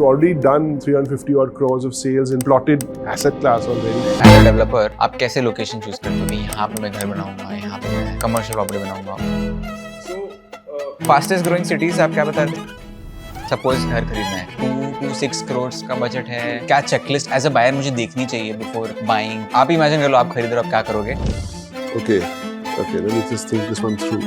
already done 350 odd crores of sales in plotted asset class already. As a developer, आप कैसे location choose करते हो कि यहाँ पे मैं घर बनाऊंगा, यहाँ पे मैं कमर्शियल प्रॉपर्टी बनाऊंगा? So, फास्टेस्ट ग्रोइंग सिटीज आप क्या बताते हैं? सपोज घर खरीदना है, 2 to 6 करोड़ का बजट है, क्या चेकलिस्ट एज अ बायर मुझे देखनी चाहिए बिफोर बाइंग? आप इमेजिन कर लो आप खरीद रहे हो, आप क्या करोगे? okay, let me just think this one through.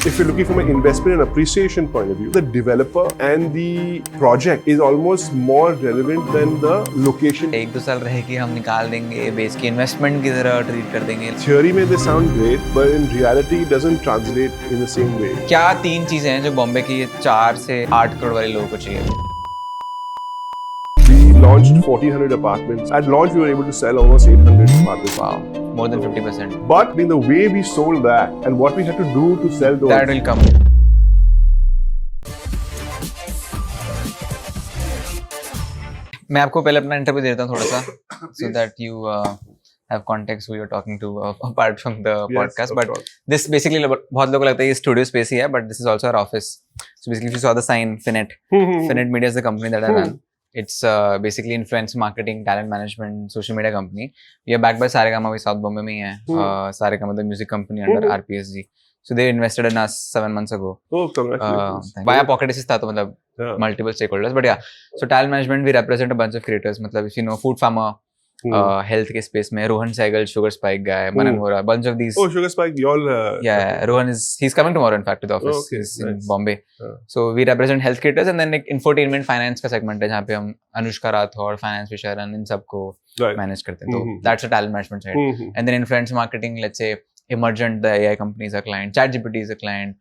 If you're looking from an investment and appreciation point of view, the developer and the project is almost more relevant than the location. 1-2 साल रहेगी, हम निकाल देंगे, बेच के investment की तरह treat कर देंगे. Theory में they sound great, but in reality it doesn't translate in the same way. क्या 3 चीजें हैं जो बॉम्बे की 4 से 8 करोड़ वाले लोगों को चाहिए? We launched 1,400 apartments. At launch, we were able to sell almost 800 apartments. Wow, more than 50%. But in the way we sold that and what we had to do to sell those. That will come. मैं आपको पहले अपना interview दे देता हूँ थोड़ा सा, so that you have context who you're talking to apart from the podcast. But this basically बहुत लोगों को लगता है ये studio space ही है, but this is also our office. So basically, if you saw the sign, Finnet. Finnet Media is the company that I run. It's basically influence marketing, talent management, social media company. We are backed by Saregama, we South Mumbai में ही है. Saregama, the music company under RPSG. So they invested in us 7 months ago. Oh, congratulations. Via pocket assist था तो मतलब multiple stakeholders. But yeah, so talent management, we represent a bunch of creators. मतलब if you know Food Farmer, health के space में Rohan Saigal, Sugar Spike guy, Manan Vora, bunch of these. Oh, Sugar Spike, you all. Yeah, Rohan he's coming tomorrow in fact to the office. Okay, he's in nice. Bombay. So we represent health creators and then एक infotainment finance का segment है जहाँ पे हम Anushka Rathore, finance विशारन इन सबको manage करते हैं. तो that's a talent management side. And then influence marketing, let's say Emergent, the AI company is a client, ChatGPT is a client.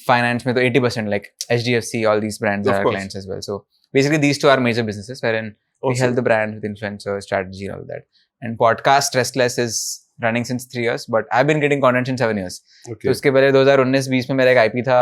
Finance में तो 80% like HDFC, all these brands are our clients as well. So basically these two are major businesses wherein we help the brand with influencer strategy and all that. And podcast Restless is running since 3 years, but I've been getting content since 7 years. Okay. तो उसके पहले 2019-20 में मेरा एक IP था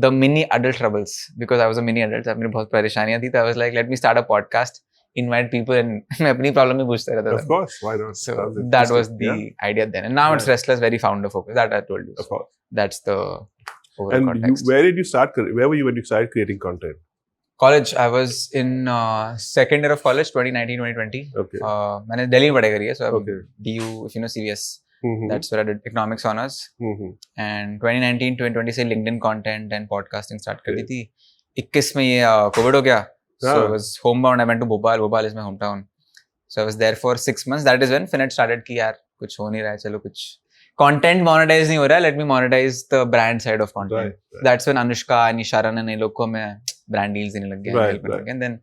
The Mini Adult Troubles, because I was a mini adult. मेरी बहुत परेशानियाँ थी, तो I was like, let me start a podcast, invite people and मैं अपनी problem भी पूछता रहता था. Of course, why not? So that was the idea then. And now it's Restless, very founder focused. That I told you. Of course. That's the overall And context. where did you start? Where were you when you started creating content? College, I was in second year of college, 2019-2020. Okay. मैंने दिल्ली में पढ़ाई करी है, so I'm Okay. DU, if you know CVS, that's where I did economics honors. And 2019-2020 से LinkedIn content and podcasting start कर दी थी. 21 में ये COVID हो गया, so I was homebound. I went to Bhopal. Bhopal is my hometown. So I was there for 6 months. That is when Finnet started कि यार कुछ हो नहीं रहा है, चलो कुछ content monetize नहीं हो रहा है, let me monetize the brand side of content. Right. That's when Anushka, Nisharan and ये लोग को मैं brand deals देने लग गया. Right. And then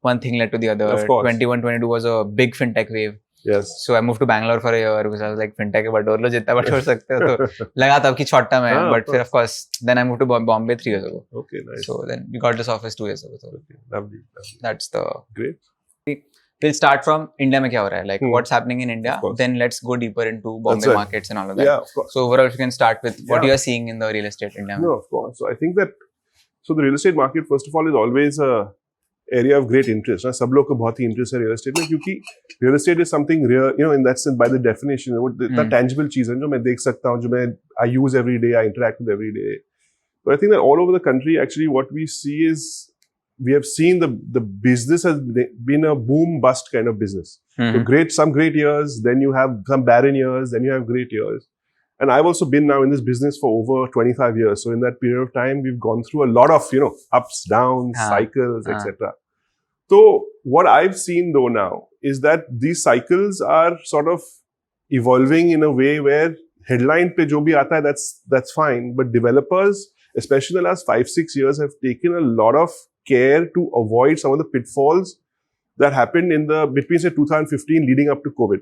one thing led to the other. Of course. 21-22 was a big fintech wave. Yes. So I moved to Bangalore for a year because I was like fintech के बटोर लो जितना बटोर सकते हो, तो लगा तब की short term है. But फिर of course then I moved to Bombay 3 years ago. Okay, nice. So then we got this office 2 years ago. So Okay, lovely. that's the Great. we'll start from India में क्या हो रहा है, like what's happening in India, then let's go deeper into Bombay markets and all of that. Yeah, of course. So overall, if you can start with what you are seeing in the real estate India. No, of course. So I think that the real estate market first of all is always a area of great interest. ना सब लोग को बहुत ही interest है real estate में, क्योंकि real estate is something real, you know, in that sense by the definition, इतना tangible चीज़ है जो मैं देख सकता हूँ, जो मैं I use every day, I interact with every day. But I think that all over the country, actually, what we see is we have seen the business has been a boom bust kind of business. So some great years, then you have some barren years, then you have great years. And I've also been now in this business for over 25 years. So in that period of time, we've gone through a lot of, you know, ups, downs, cycles, etc. So what I've seen though now is that these cycles are sort of evolving in a way where headline pe jo bhi aata hai, that's fine. But developers, especially in the last 5-6 years, have taken a lot of care to avoid some of the pitfalls that happened in between say 2015 leading up to COVID.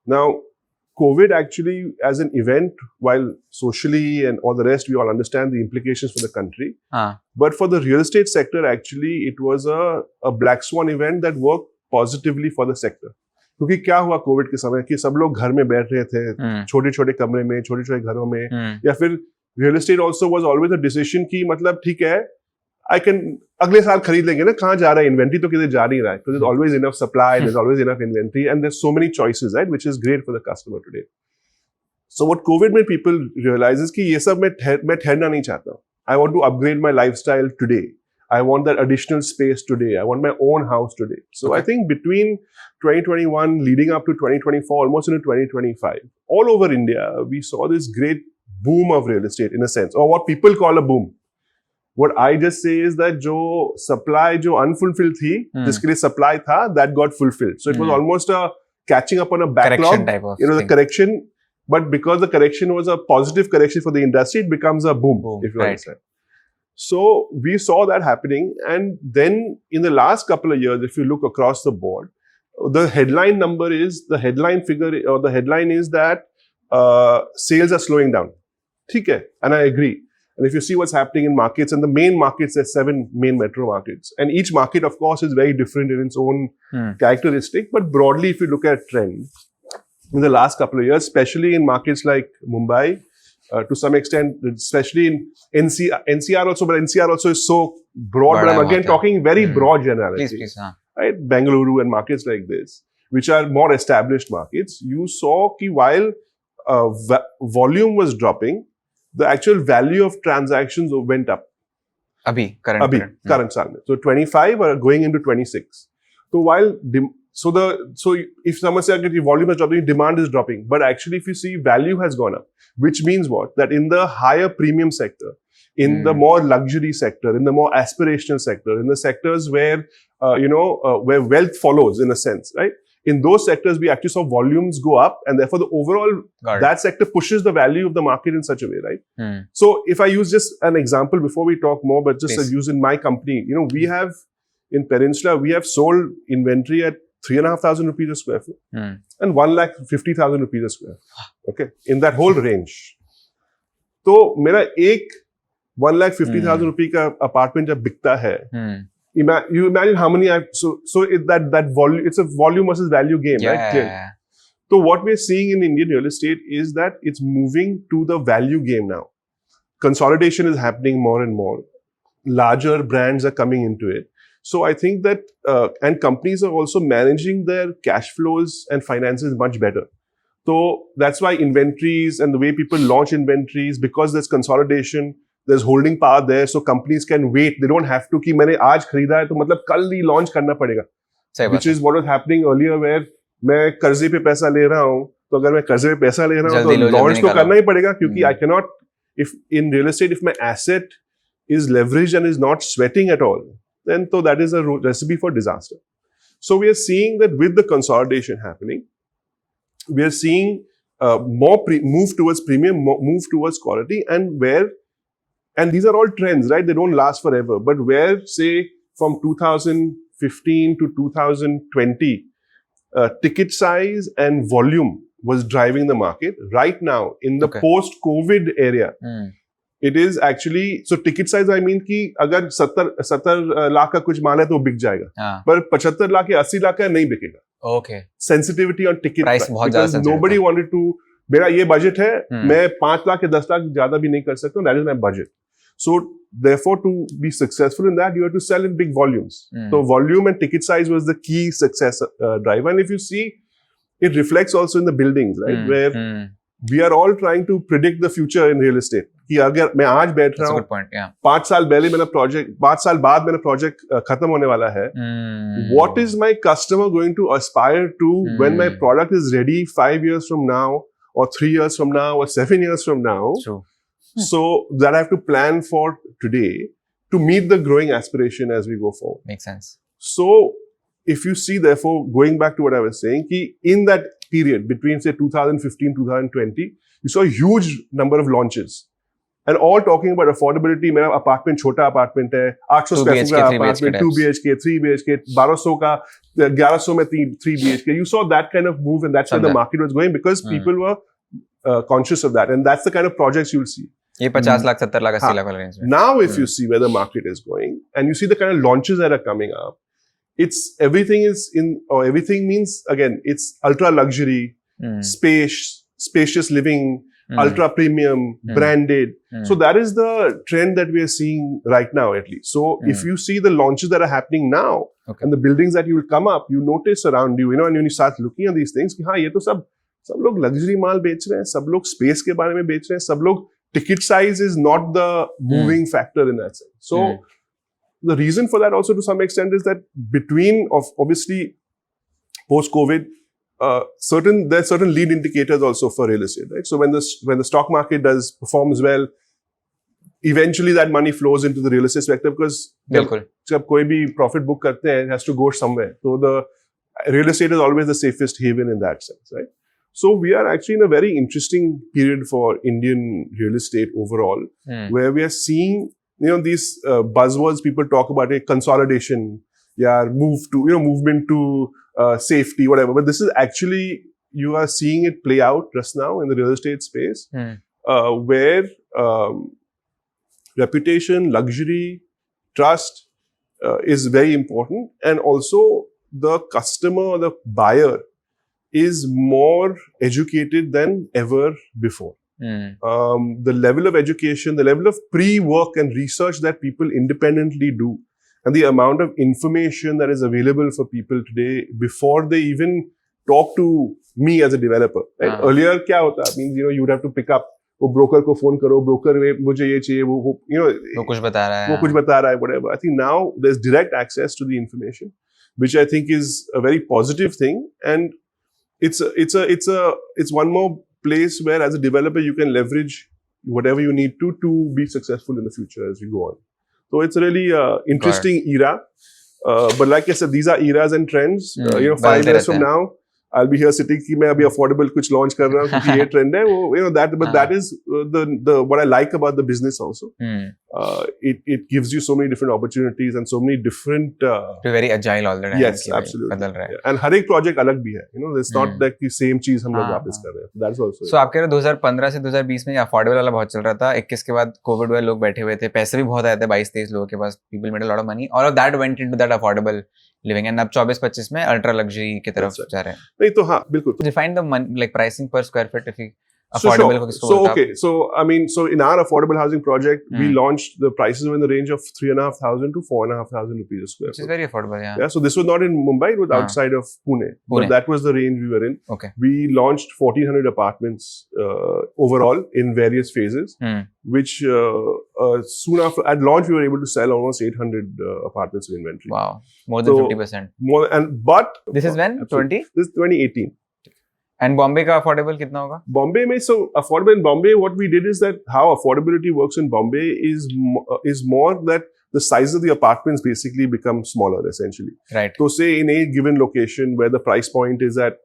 Now, COVID actually as an event, while socially and all the rest, we all understand the implications for the country. But for the real estate sector, actually, it was a black swan event that worked positively for the sector. क्योंकि क्या हुआ Covid के समय कि सब लोग घर में बैठ रहे थे, छोटे-छोटे कमरे में, छोटे-छोटे घरों में, या फिर real estate also was always a decision की मतलब ठीक है, I can अगले साल खरीद लेंगे ना, कहाँ जा रहा है इन्वेंट्री, तो किधर जा नहीं रहा है, because there's always enough supply, there's always enough inventory, and there's so many choices, right, which is great for the customer today. So what COVID made people realize is कि ये सब मैं ठहरना नहीं चाहता. I want to upgrade my lifestyle today. I want that additional space today. I want my own house today. So I think between 2021 leading up to 2024, almost into 2025, all over India, we saw this great boom of real estate in a sense, or what people call a boom. What I just say is that jo supply, jo unfulfilled thi, jiske liye supply tha, that got fulfilled. So it was almost a catching up on a backlog. Correction type of the correction. But because the correction was a positive correction for the industry, it becomes a boom. If you understand. So we saw that happening. And then in the last couple of years, if you look across the board, the headline figure is that sales are slowing down. Okay. And I agree. And if you see what's happening in markets, and the main markets, there's 7 main metro markets. And each market, of course, is very different in its own characteristic. But broadly, if you look at trend, in the last couple of years, especially in markets like Mumbai, to some extent, especially in NCR also, but NCR also is so broad. But I'm again talking very broad generality. Please, right? Bangalore and markets like this, which are more established markets, you saw that while volume was dropping, the actual value of transactions went up. Current saal. So 25 are going into 26. So while if someone says that the volume is dropping, demand is dropping. But actually, if you see, value has gone up, which means what? That in the higher premium sector, in the more luxury sector, in the more aspirational sector, in the sectors where, where wealth follows in a sense, right? In those sectors, we actually saw volumes go up, and therefore the overall, that sector pushes the value of the market in such a way, right? So if I use just an example before we talk more, but just use in my company, we have, in Peninsula, we have sold inventory at 3,500 rupees a square foot and 1,50,000 rupees a square foot. Okay, in that whole range. So, mera ek 1,50,000 rupees ka apartment jab bikta hai, you imagine how many that volume, it's a volume versus value game, right? Clearly. So what we're seeing in Indian real estate is that it's moving to the value game now. Consolidation is happening more and more. Larger brands are coming into it. So I think that, and companies are also managing their cash flows and finances much better. So that's why inventories and the way people launch inventories, because there's consolidation, there's holding power there, so companies can wait. They don't have to कि मैंने आज खरीदा है तो मतलब कल ही launch करना पड़ेगा. Which is what was happening earlier, where मैं कर्जे पे पैसा ले रहा हूँ, तो अगर मैं कर्जे पे पैसा ले रहा हूँ तो launch तो करना ही पड़ेगा, क्योंकि I cannot, if in real estate, if my asset is leveraged and is not sweating at all, then so that is a recipe for disaster. So we are seeing that with the consolidation happening, we are seeing more move towards premium, move towards quality, and these are all trends, right? They don't last forever. But where, say, from 2015 to 2020, ticket size and volume was driving the market. Right now, in the post-COVID area, it is actually, so ticket size, I mean कि अगर 70 लाख का कुछ माल है तो बिक जाएगा, पर 75 लाख या 80 लाख का नहीं बिकेगा. Okay. Sensitivity on ticket price, because sensitive. Nobody wanted to, मेरा ये budget है, मैं 5 लाख या 10 लाख ज्यादा भी नहीं कर सकता हूँ, that is my budget. So therefore, to be successful in that, you have to sell in big volumes. So volume and ticket size was the key success driver. And if you see, it reflects also in the buildings, right? Where we are all trying to predict the future in real estate. कि अगर मैं आज बैठ रहा हूँ, 5 साल पहले मेरा project, 5 साल बाद मेरा project खत्म होने वाला है. What is my customer going to aspire to when my product is ready 5 years from now, or 3 years from now, or 7 years from now? True. So that I have to plan for today to meet the growing aspiration as we go forward. Makes sense. So if you see, therefore, going back to what I was saying, कि in that period between say 2015 2020, you saw a huge number of launches, and all talking about affordability. मेरा apartment छोटा apartment है, 800 square foot का apartment, 2 BHK, 3 BHK, 1200 का, 1100 में 3 BHK. You saw that kind of move, and that's where the market was going, because people were conscious of that, and that's the kind of projects you'll see. ये 50 लाख 70 लाख 80 लाख वाला range में. Now, if you see where the market is going, and you see the kind of launches that are coming up, it's everything means, again, it's ultra luxury, spacious living, ultra premium, branded. So that is the trend that we are seeing right now, at least. So if you see the launches that are happening now, and the buildings that you will come up, you notice around you, and when you start looking at these things, कि हाँ, ये तो सब लोग luxury माल बेच रहे हैं, सब लोग space के बारे में बेच रहे हैं, सब लोग ticket size is not the moving factor in that sense. So the reason for that also to some extent is that obviously post-COVID, there's certain lead indicators also for real estate, right? So when the stock market performs well, eventually that money flows into the real estate sector because जब कोई भी profit book करते हैं, it has to go somewhere. So the real estate is always the safest haven in that sense, right? So we are actually in a very interesting period for Indian real estate overall, where we are seeing, these buzzwords people talk about, consolidation, movement to safety, whatever. But this is actually, you are seeing it play out just now in the real estate space, where reputation, luxury, trust is very important, and also the customer or the buyer is more educated than ever before. The level of education, the level of pre-work and research that people independently do, and the amount of information that is available for people today before they even talk to me as a developer. Right? Earlier, क्या होता? Means you would have to pick up. वो broker को phone करो, broker मुझे ये चाहिए, वो कुछ बता रहा है, whatever. I think now there's direct access to the information, which I think is a very positive thing, and it's one more place where as a developer you can leverage whatever you need to be successful in the future as you go on. So it's a really interesting era. But like I said, these are eras and trends. 5 years from now, I'll be here sitting कि मैं अभी affordable कुछ launch कर रहा हूँ क्योंकि ये trend है but that is the what I like about the business also. It gives you so many different opportunities and so many different You're very agile all the time. Yes, absolutely. बदल रहा है. And हर एक project अलग भी है. It's not like the same चीज हम लोग वापस कर रहे हैं. That's also. So आप कह रहे 2015 से 2020 में affordable वाला बहुत चल रहा था. 21 के बाद COVID हुआ, लोग बैठे हुए थे, पैसे भी बहुत आए थे, 22-23 लोगों के पास. People made a lot of money. All of that went into that affordable living, and अब 24-25 में अल्ट्रा लग्जरी की तरफ जा रहे हैं. नहीं तो हाँ बिल्कुल. Define the like pricing per square foot if you affordable. So in our affordable housing project, we launched the prices were in the range of 3,500 to 4,500 rupees a square foot. Which is very affordable, yeah. Yeah. So this was not in Mumbai; it was outside of Pune. But that was the range we were in. Okay. We launched 1,400 apartments overall in various phases, which soon after at launch we were able to sell almost 800 apartments in inventory. Wow, more than 50%. But this is when 20? This is 2018. And Bombay का affordable कितना होगा? Bombay में, so affordable in Bombay, what we did is that how affordability works in Bombay is more that the size of the apartments basically become smaller essentially. Right. So say in a given location where the price point is at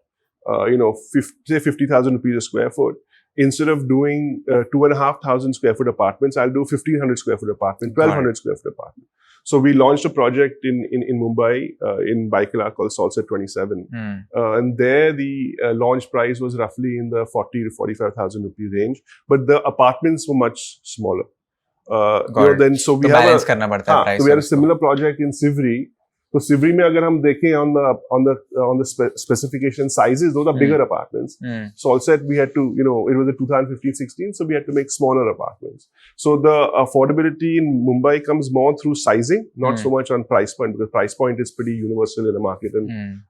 50,000 rupees a square foot, instead of doing 2,500 square foot apartments, I'll do 1,500 square foot apartment, 1,200 square foot apartment. So we launched a project in Mumbai, in Baikala called Salset 27. And there the launch price was roughly in the 40 to 45,000 rupee range. But the apartments were much smaller. So we have करना पड़ता है price. So we had a similar project in Sivri. So Sivri में अगर हम देखें on the specification sizes, those are bigger apartments. So also we had to, it was a 2015-16, so we had to make smaller apartments. So the affordability in Mumbai comes more through sizing, not so much on price point, because price point is pretty universal in the market, and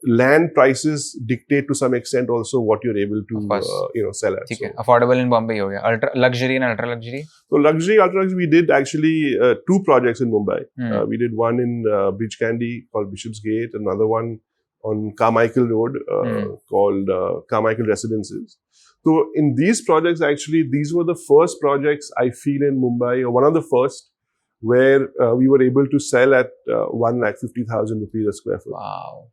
land prices dictate to some extent also what you're able to sell at. So, affordable in Bombay हो गया. Ultra luxury and ultra luxury. So luxury, ultra luxury, we did actually 2 projects in Mumbai. We did one in Bridge Candy called Bishopsgate, another one on Carmichael Road called Carmichael Residences. So in these projects, actually, these were the first projects I feel in Mumbai, or one of the first, where we were able to sell at 1,50,000 rupees a square foot. Wow.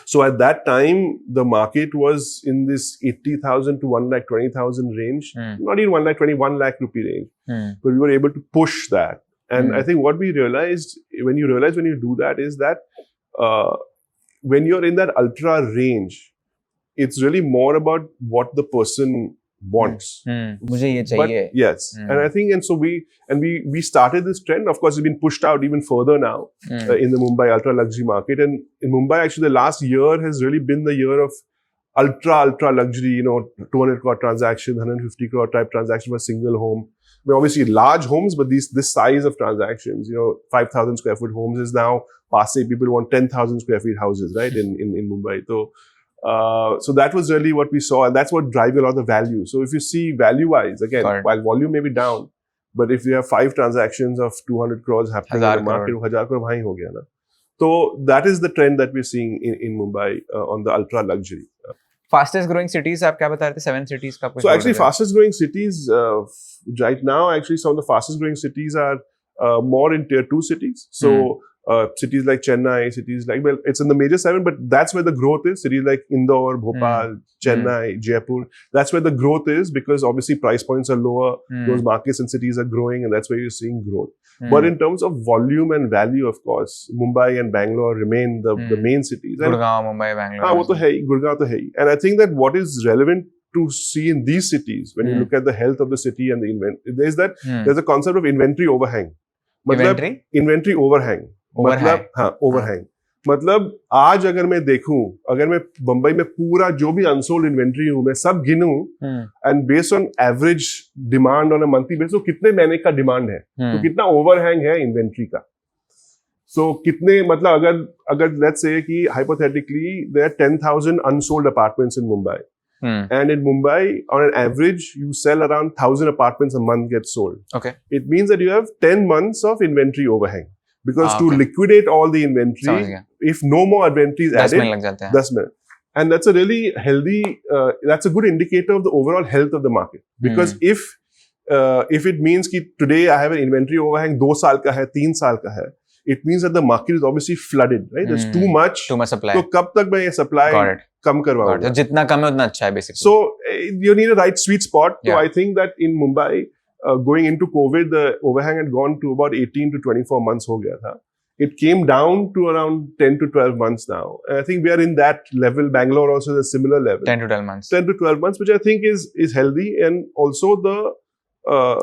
So at that time, the market was in this 80,000 to 1,20,000 range, not even 1,20,000, 1 lakh rupee range. But we were able to push that. And I think what we realized, when you do that, is that when you're in that ultra range, it's really more about what the person wants. मुझे ये चाहिए. But, yes. And I think, and so we started this trend. Of course, it's been pushed out even further now in the Mumbai ultra luxury market. And in Mumbai, actually, the last year has really been the year of ultra luxury, 200 crore transaction, 150 crore type transaction for a single home. I mean, obviously large homes, but this size of transactions, 5,000 square foot homes is now passe. People want 10,000 square feet houses, right? In Mumbai. So that was really what we saw, and that's what drives a lot of the value. So if you see value-wise, again, while volume may be down, But if you have 5 transactions of 200 crores happening in the market, 1000 crore wahi ho gaya na. So that is the trend that we're seeing in Mumbai on the ultra luxury. Fastest growing cities आप क्या बता रहे थे? 7 cities का? So actually fastest growing cities right now, actually some of the fastest growing cities are more in tier 2 cities. So cities like Chennai, cities like, well, it's in the major 7, but that's where the growth is. Cities like Indore, Bhopal, Chennai, Jaipur, that's where the growth is, because obviously price points are lower. Those markets and cities are growing, and that's where you're seeing growth. But in terms of volume and value, of course, Mumbai and Bangalore remain the main cities. Gurgaon, Mumbai, Bangalore. वो तो है ही, Gurgaon तो है ही. And I think that what is relevant to see in these cities, when you look at the health of the city and the inventory, there's a concept of inventory overhang. Inventory overhang. Overhang. मतलब आज अगर मैं देखूं, अगर मैं बंबई में पूरा जो भी अनसोल्ड इन्वेंट्री हूं, मैं सब गिनूं, and based on average demand on a monthly basis, तो कितने महीने का डिमांड है, तो कितना ओवरहैंग है इन्वेंट्री का. सो कितने, मतलब अगर लेट्स से कि hypothetically there are 10,000 unsold apartments in Mumbai, and in Mumbai on an average you sell around 1,000 apartments a month get sold. Okay, it means that you have 10 months of inventory overhang. Because to liquidate all the inventory, if no more inventory is added, 10 minutes. And that's a really healthy, that's a good indicator of the overall health of the market. Because if it means that today I have an inventory overhang 2 साल का है, 3 साल का है, it means that the market is obviously flooded, right? There's too much supply. तो कब तक मैं ये supply कम करवाऊंगा? तो जितना कम है उतना अच्छा है basically. So you need a right sweet spot. So I think that in Mumbai, going into COVID, the overhang had gone to about 18 to 24 months ho gaya tha. It came down to around 10 to 12 months now. And I think we are in that level. Bangalore also is a similar level. 10 to 12 months. 10 to 12 months, which I think is healthy. And also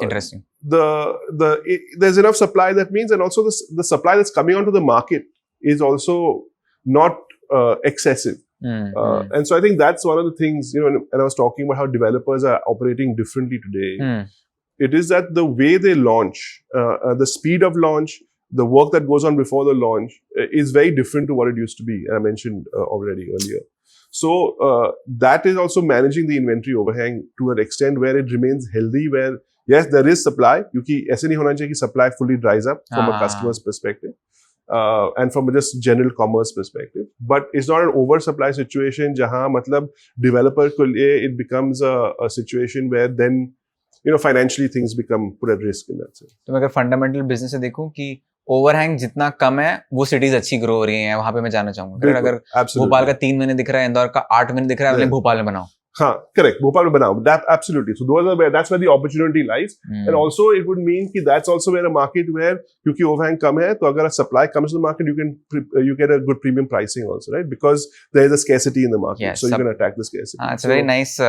interesting. There's enough supply. That means, and also the supply that's coming onto the market is also not excessive. And so I think that's one of the things, you know, and I was talking about how developers are operating differently today. It is that the way they launch, the speed of launch, the work that goes on before the launch is very different to what it used to be. I mentioned already earlier. So that is also managing the inventory overhang to an extent where it remains healthy, where yes, there is supply, क्योंकि ऐसे नहीं होना चाहिए कि supply fully dries up from a customer's perspective. And from just general commerce perspective, but it's not an oversupply situation जहाँ मतलब developer को लिए it becomes a situation where then, you know, financially things become put at risk in that sense. तो मैं अगर fundamental business से देखूं कि ओवरहैंग जितना कम है वो सिटीज अच्छी ग्रो हो रही हैं, वहां पे मैं जाना चाहूंगा. अगर भोपाल का 3 महीने दिख रहा है, इंदौर का 8 महीने दिख रहा है, भोपाल में बनाओ. हाँ, correct. भोपाल में बनाओ. That absolutely. So that's where the opportunity lies. And also it would mean कि that's also where a market where क्योंकि overhang कम है, तो अगर supply comes to the market, you get a good premium pricing also, right? Because there is a scarcity in the market, yes, so you can attack the scarcity. It's a very nice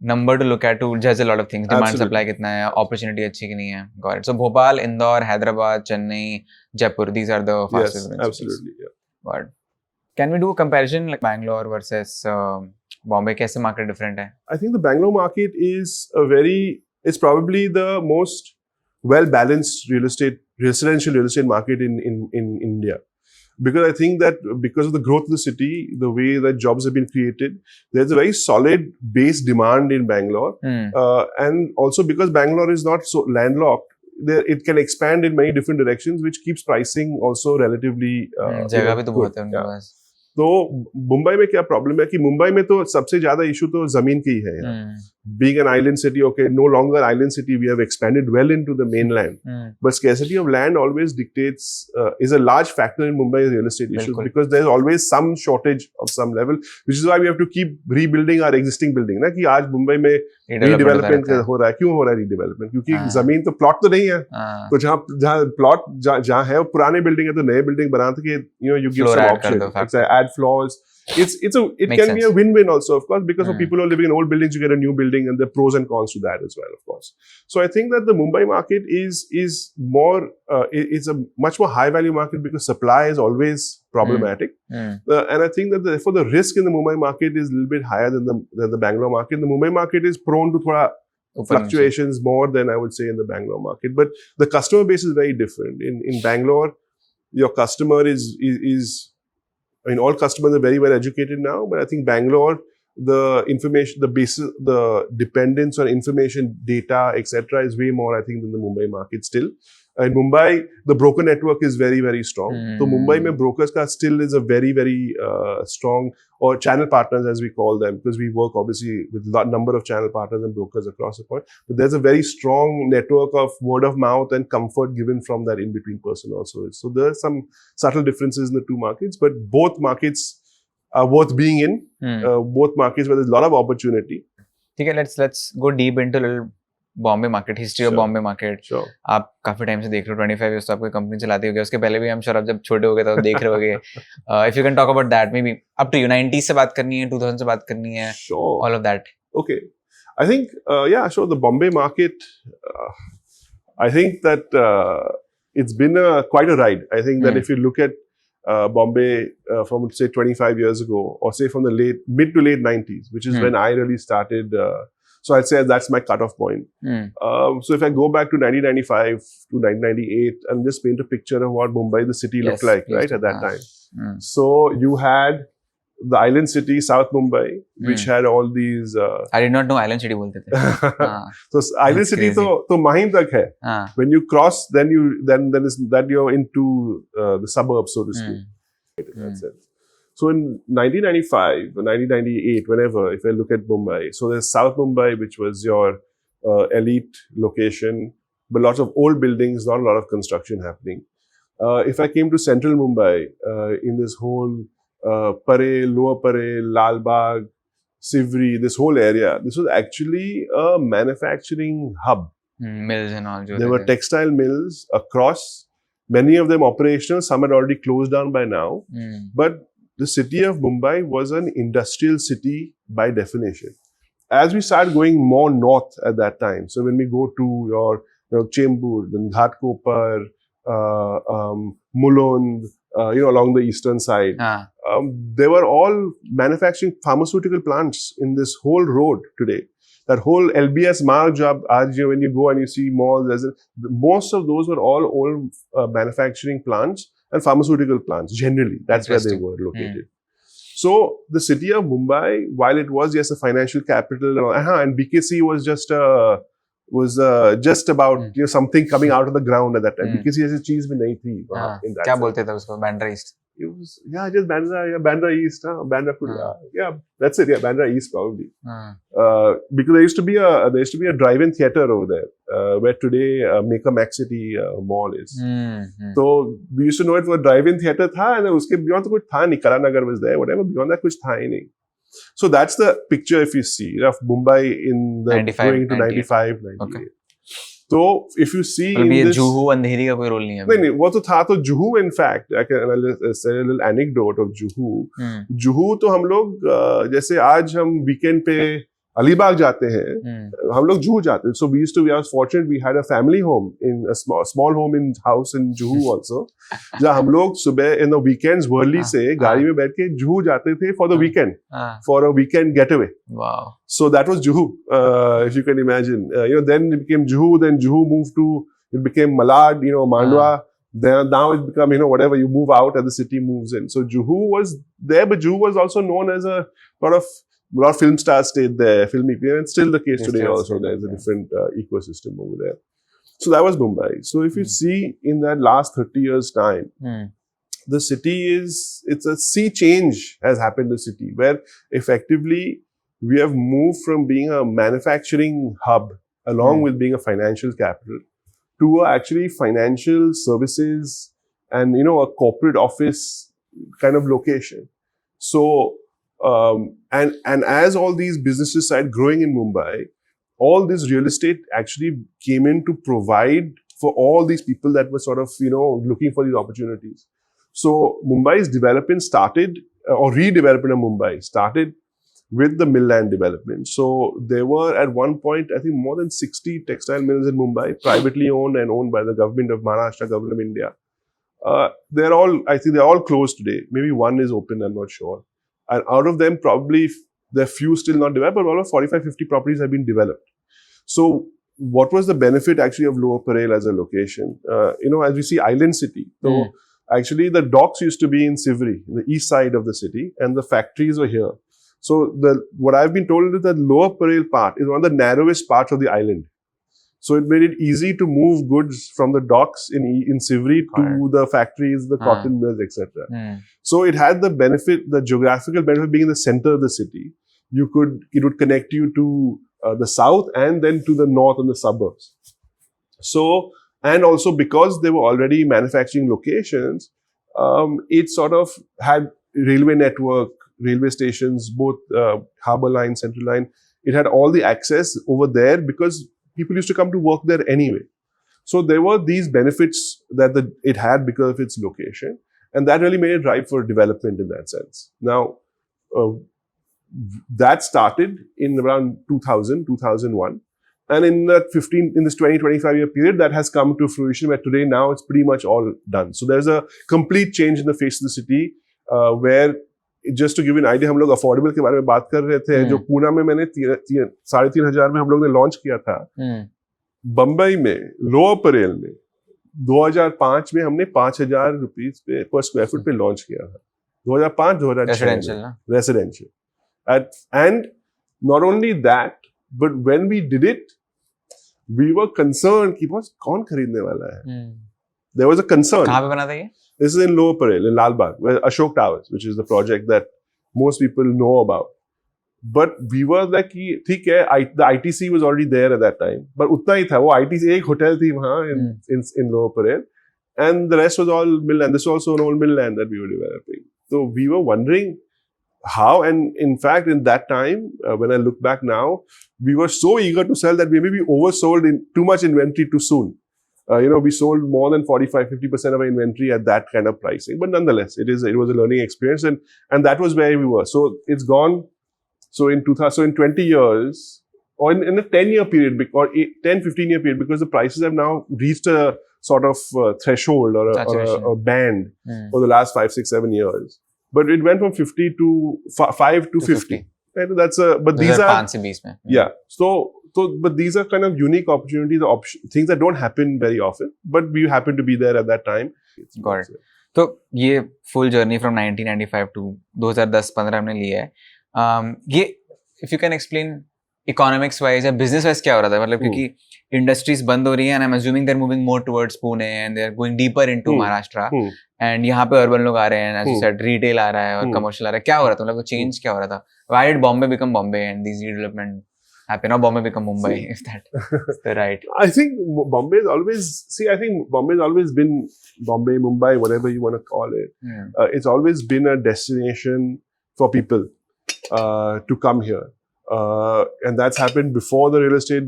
number to look at to judge a lot of things. Demand supply कितना है, opportunity अच्छी कि नहीं है. Got it. So Bhopal, Indore, Hyderabad, Chennai, Jaipur, these are the fastest growing cities. Absolutely. Yeah. But can we do a comparison like Bangalore versus Bombay? कैसे market different है? I think the Bangalore market is it's probably the most well balanced residential real estate market in India. Because I think that because of the growth of the city, the way that jobs have been created, there's a very solid base demand in Bangalore. And also because Bangalore is not so landlocked, it can expand in many different directions, which keeps pricing also relatively. जगह भी तो बहुत है उनके पास. तो मुंबई में क्या problem है कि मुंबई में तो सबसे ज्यादा इशू तो जमीन की ही है. Being an island city, okay, no longer island city, we have expanded well into the mainland. But scarcity of land always dictates, is a large factor in Mumbai's real estate issues, because there's always some shortage of some level, which is why we have to keep rebuilding our existing building. ना कि आज मुंबई में redevelopment हो रहा है. क्यों हो रहा है redevelopment? क्योंकि जमीन तो प्लॉट तो नहीं है. तो जहाँ प्लॉट जहाँ है वो पुराने बिल्डिंग है, तो नए बिल्डिंग बनाते कि you give some option, add floors. It can be a win-win also, of course, because for people who are living in old buildings, you get a new building, and there are pros and cons to that as well, of course. So I think that the Mumbai market is more, it's a much more high-value market because supply is always problematic. And I think that therefore the risk in the Mumbai market is a little bit higher than the Bangalore market. The Mumbai market is prone to thoda fluctuations more than I would say in the Bangalore market. But the customer base is very different. In Bangalore, your customer is I mean, all customers are very well educated now, but I think Bangalore, the information, the basis, the dependence on information, data, etc. is way more, I think, than the Mumbai market still. In Mumbai, the broker network is very, very strong. So Mumbai mein brokers ka still is a very, very strong, or channel partners as we call them, because we work obviously with a number of channel partners and brokers across the point. But there's a very strong network of word of mouth and comfort given from that in-between person also. So there are some subtle differences in the two markets, but both markets are worth being in. Both markets where there's a lot of opportunity. Okay, let's go deep into a little Bombay market, history of Bombay market. आप काफी time से देख रहे हो, 25 years तो आपको company चलाते होगे, उसके पहले भी हम श्योर आप जब छोटे हो गए तो देख रहे होगे. If you can talk about that, maybe up to you, 90s से बात करनी है, 2000 से बात करनी है, all of that. Okay, I think yeah, sure, the Bombay market, I think that it's been quite a ride. I think that if you look at Bombay from say 25 years ago, or say from the mid to late 90s, which is when I really started, so I'd say that's my cutoff point. So if I go back to 1995 to 1998 and just paint a picture of what Mumbai, the city, looked like, right, at that time. So you had the island city, South Mumbai, which had all these... I did not know island city bolte the. So island city to Mahim tak hai. When you cross, then is that you're into the suburbs, so to speak. That's it. So in 1995, 1998, whenever, if I look at Mumbai, so there's South Mumbai, which was your elite location, but lots of old buildings, not a lot of construction happening. If I came to Central Mumbai, in this whole Parel, Lower Parel, Lal Bagh, Sivri, this whole area, this was actually a manufacturing hub. Mills and all. There were textile mills across, many of them operational, some had already closed down by now, but the city of Mumbai was an industrial city by definition. As we started going more north at that time, so when we go to your Chembur, then Ghatkopar, Mulund, along the eastern side, they were all manufacturing pharmaceutical plants in this whole road today. That whole LBS Marg job, when you go and you see malls, most of those were all old manufacturing plants and pharmaceutical plants, generally. That's where they were located. So, the city of Mumbai, while it was, yes, a financial capital, and BKC was just about something coming out of the ground at that time. BKC as a cheese bhi nahi thi in that. Kya bolte the usko? Bandra East? It was, just Bandra East, Bandra Food. That's it. Bandra East probably. Because there used to be a drive-in theater over there, where today Maker Max City Mall is. So we used to know it for a drive-in theater tha, and uske beyond to kuch tha nahi. Karanagar was there, whatever. Beyond that, kuch tha hi nahi. So that's the picture if you see of Mumbai in the 95, 98. Okay. So if you see in this, this, Juhu अंधेरी का कोई role नहीं है. नहीं वो तो था. तो Juhu, in fact, I can say a little anecdote of Juhu. Juhu तो हम लोग जैसे आज हम weekend पे अलीबाग जाते हैं, हम लोग जुहू जाते हैं. So we was fortunate, we had a family home, in a small home in house in Juhu also, जहाँ हम लोग सुबह in the weekends वर्ली से गाड़ी में बैठ के जुहू जाते थे for the weekend, for a weekend getaway. Wow. So that was Juhu, if you can imagine. Then it became Juhu, then Juhu moved to, it became Malad, Mandwa. Then now it's become, whatever, you move out and the city moves in. So Juhu was there, but Juhu was also known as a lot of film stars stayed there, filmmaking, and it's still the case today also. There's a different ecosystem over there. So that was Mumbai. So if you see in that last 30 years' time, the city it's a sea change has happened in the city, where effectively we have moved from being a manufacturing hub, along with being a financial capital, to actually financial services and, a corporate office kind of location. So, and as all these businesses started growing in Mumbai, all this real estate actually came in to provide for all these people that were sort of, looking for these opportunities. So Mumbai's development started, or redevelopment of Mumbai started with the Mainland development. So there were at one point, I think, more than 60 textile mills in Mumbai, privately owned and owned by the government of Maharashtra, government of India. I think they're all closed today. Maybe one is open, I'm not sure. And out of them, probably there are few still not developed, but all of 45-50 properties have been developed. So what was the benefit actually of Lower Parel as a location? As we see Island City, so actually the docks used to be in Sivri, the east side of the city, and the factories were here. So what I've been told is that lower Parel part is one of the narrowest parts of the island. So it made it easy to move goods from the docks in Sivri to the factories, the cotton mills, etc. So it had the benefit, the geographical benefit being in the center of the city. It would connect you to the south and then to the north and the suburbs. So, and also because they were already manufacturing locations, it sort of had railway network, railway stations, both Harbour Line, Central Line. It had all the access over there because people used to come to work there anyway. So there were these benefits that it had because of its location. And that really made it ripe for development in that sense. Now, that started in around 2000, 2001. And in this 20, 25 year period, that has come to fruition where today now it's pretty much all done. So there's a complete change in the face of the city where, just to give you an idea, हम लोग affordable के बारे में बात कर रहे थे, जो पूना में मैंने 3,500 में हम लोग ने लॉन्च किया था, बम्बई में लोअर परेल में 2005 में हमने 5,000 रुपीस पे पर स्क्वायर फुट पे लॉन्च किया था. 2005-2006 residential. And not only that, but when we did it, we were concerned कि बस कौन खरीदने वाला है. There was a concern. कहाँ पे बना था ये? This is in Lower Parel, in Lal Bagh, where Ashok Towers, which is the project that most people know about. But we were like, ठीक है, the ITC was already there at that time. But उतना ही था, वो ITC एक hotel थी वहाँ in Lower Parel, and the rest was all Mainland. This was also an old Mainland that we were developing. So we were wondering how, and in fact, in that time, when I look back now, we were so eager to sell that we maybe oversold in too much inventory too soon. We sold more than 45-50% of our inventory at that kind of pricing. But nonetheless, it was a learning experience, and that was where we were. So it's gone. So in 20 years, or in a 10-year period, or 10-15-year period, because the prices have now reached a sort of threshold or a band for the last 5, 6, 7 years. But it went from 50 to 5 to 50. Right? But these are fancy beast, man. Yeah. So, but these are kind of unique opportunities, things that don't happen very often. But we happen to be there at that time. Got it. So, ये full journey from 1995 to 2010-15 हमने लिया है. ये if you can explain economics wise या business wise क्या हो रहा था, मतलब क्योंकि industries बंद हो रही हैं and I'm assuming they're moving more towards Pune and they're going deeper into Maharashtra and यहाँ पे urban लोग आ रहे हैं, as you said, retail आ रहा है और commercial आ रहा है. क्या हो रहा था, मतलब change क्या हो रहा था? Why did Bombay become Bombay and these redevelopment happen, or Bombay become Mumbai, if that's the right? I think Bombay has always been Bombay, Mumbai, whatever you want to call it. It's always been a destination for people to come here. And that's happened before the real estate,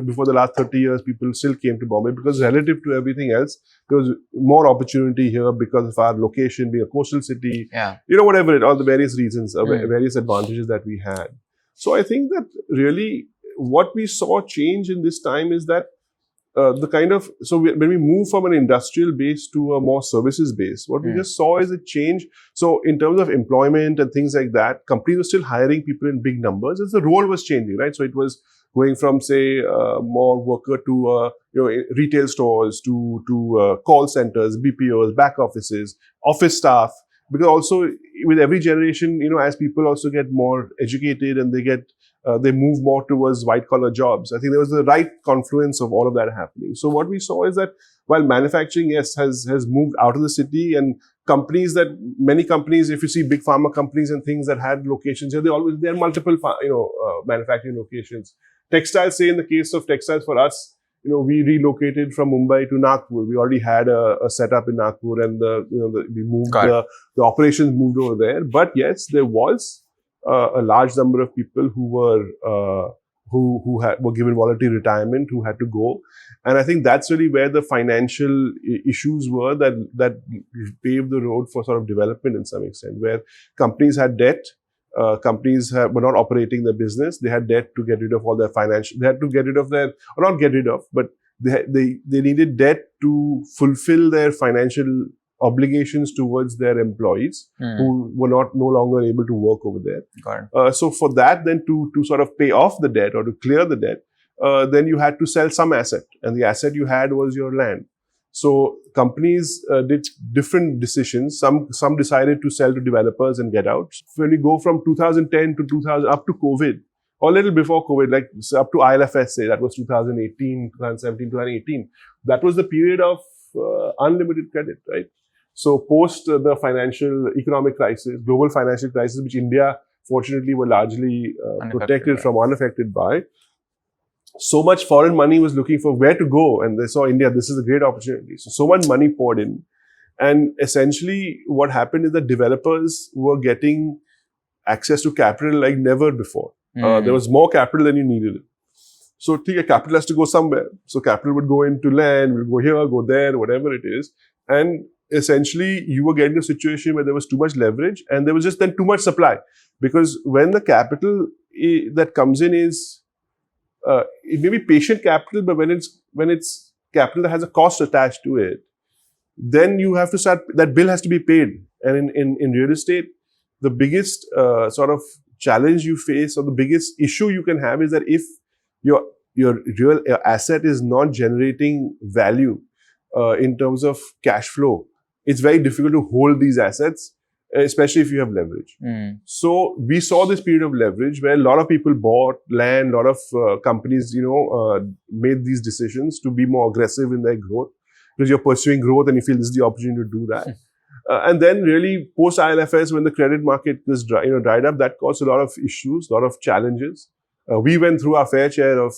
before the last 30 years, people still came to Bombay because relative to everything else, there was more opportunity here because of our location being a coastal city, whatever all the various reasons, various advantages that we had. So I think that really what we saw change in this time is that when we move from an industrial base to a more services base, what we just saw is a change. So in terms of employment and things like that, companies were still hiring people in big numbers as the role was changing, right? So it was going from, say, more worker to, retail stores to call centers, BPOs, back offices, office staff. Because also with every generation, as people also get more educated and they move more towards white collar jobs. I think there was the right confluence of all of that happening. So what we saw is that while manufacturing, yes, has moved out of the city, and many companies, if you see big pharma companies and things that had locations here, there are multiple, manufacturing locations. Textiles, say in the case of textiles for us, we relocated from Mumbai to Nagpur. We already had a setup in Nagpur, and we moved the operations moved over there. But yes, there was a large number of people who were given voluntary retirement, who had to go, and I think that's really where the financial issues were that paved the road for sort of development in some extent, where companies had debt. Companies were not operating their business. They had debt to get rid of all their financial. They had to get rid of or not get rid of, but they needed debt to fulfill their financial obligations towards their employees who were no longer able to work over there. So for that, then to sort of pay off the debt or to clear the debt, then you had to sell some asset, and the asset you had was your land. So companies did different decisions. Some decided to sell to developers and get out. When we go from 2010 to 2000 up to COVID, or a little before COVID, like up to ILFS, say that was 2018, 2017, 2018. That was the period of unlimited credit, right? So post the economic crisis, global financial crisis, which India fortunately were largely protected from, unaffected by. So much foreign money was looking for where to go, and they saw India, this is a great opportunity. So much money poured in. And essentially what happened is that developers were getting access to capital like never before. There was more capital than you needed. So capital has to go somewhere. So capital would go into land, would go here, go there, whatever it is. And essentially you were getting a situation where there was too much leverage and there was just then too much supply. Because when the capital that comes in is, it may be patient capital, but when it's capital that has a cost attached to it, then you have to start, that bill has to be paid. And in real estate, the biggest sort of challenge you face, or the biggest issue you can have, is that if your real asset is not generating value in terms of cash flow, it's very difficult to hold these assets, especially if you have leverage. So we saw this period of leverage where a lot of people bought land, a lot of companies, made these decisions to be more aggressive in their growth, because you're pursuing growth and you feel this is the opportunity to do that. And then really post ILFS, when the credit market was dried up, that caused a lot of issues, a lot of challenges. We went through our fair share of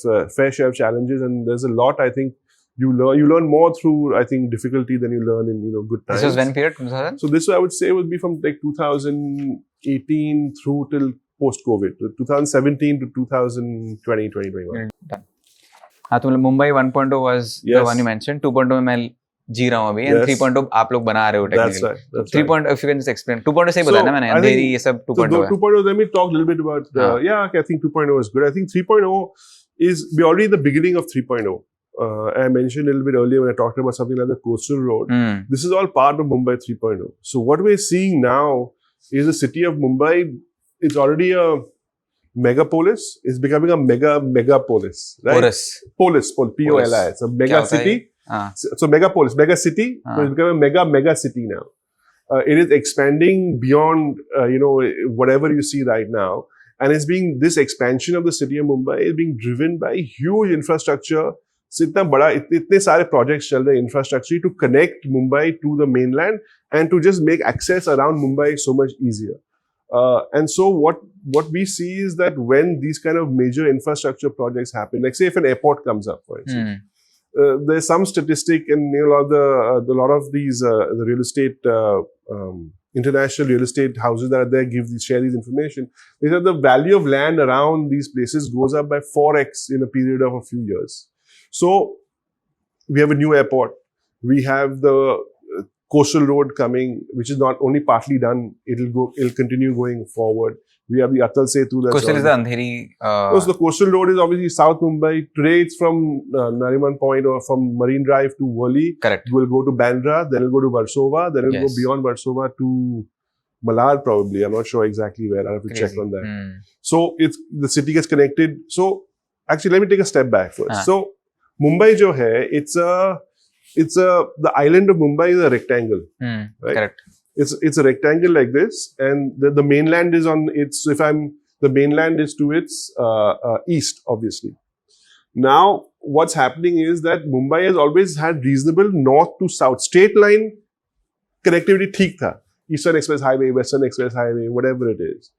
challenges, and there's a lot, I think, you learn more through, I think, difficulty than you learn in, good times. This was when period? 2000? So this, I would say, would be from like 2018 through till post-COVID, 2017 to 2020, 2021. Done. तो Mumbai 1.0 was the one you mentioned. 2.0 में मैं जी रहा हूँ अभी, and 3.0 आप लोग बना रहे हो technically. That's 3.0, if you can just explain. 2.0 से ही बताया ना मैंने, अंधेरी ये सब 2.0 है. 2.0, let me talk a little bit about, I think 2.0 is good. I think 3.0 we're already in the beginning of 3.0. I mentioned a little bit earlier when I talked about something like the coastal road. This is all part of Mumbai 3.0. So what we're seeing now is the city of Mumbai, it's already a megapolis. It's becoming a megapolis. Right? Polis, P-O-L-I. It's a mega city. So megapolis, mega city. So it's becoming a mega city now. It is expanding beyond, whatever you see right now. And this expansion of the city of Mumbai is being driven by huge infrastructure. So itne sare projects chal rahe infrastructure to connect Mumbai to the mainland and to just make access around Mumbai so much easier. And so what we see is that when these kind of major infrastructure projects happen, like say if an airport comes up, for instance, there's some statistic, and a lot of these the real estate international real estate houses that are there share these information. They said the value of land around these places goes up by 4x in a period of a few years. So we have a new airport. We have the coastal road coming, which is not only partly done, it'll continue going forward. We have the Atal Setu. Coastal is the Andheri. So the coastal road is obviously South Mumbai. Today it's from Nariman Point or from Marine Drive to Worli. Correct. We'll go to Bandra, then we'll go to Versova, then we'll go beyond Versova to Malad probably. I'm not sure exactly where. I'll have to check on that. So the city gets connected. So actually, let me take a step back first. So Mumbai jo hai, the island of Mumbai is a rectangle. Right? Correct. It's a rectangle like this, and the mainland is on its. The mainland is to its east, obviously. Now, what's happening is that Mumbai has always had reasonable north to south straight line connectivity. ठीक था. Eastern Express Highway, Western Express Highway, whatever it is.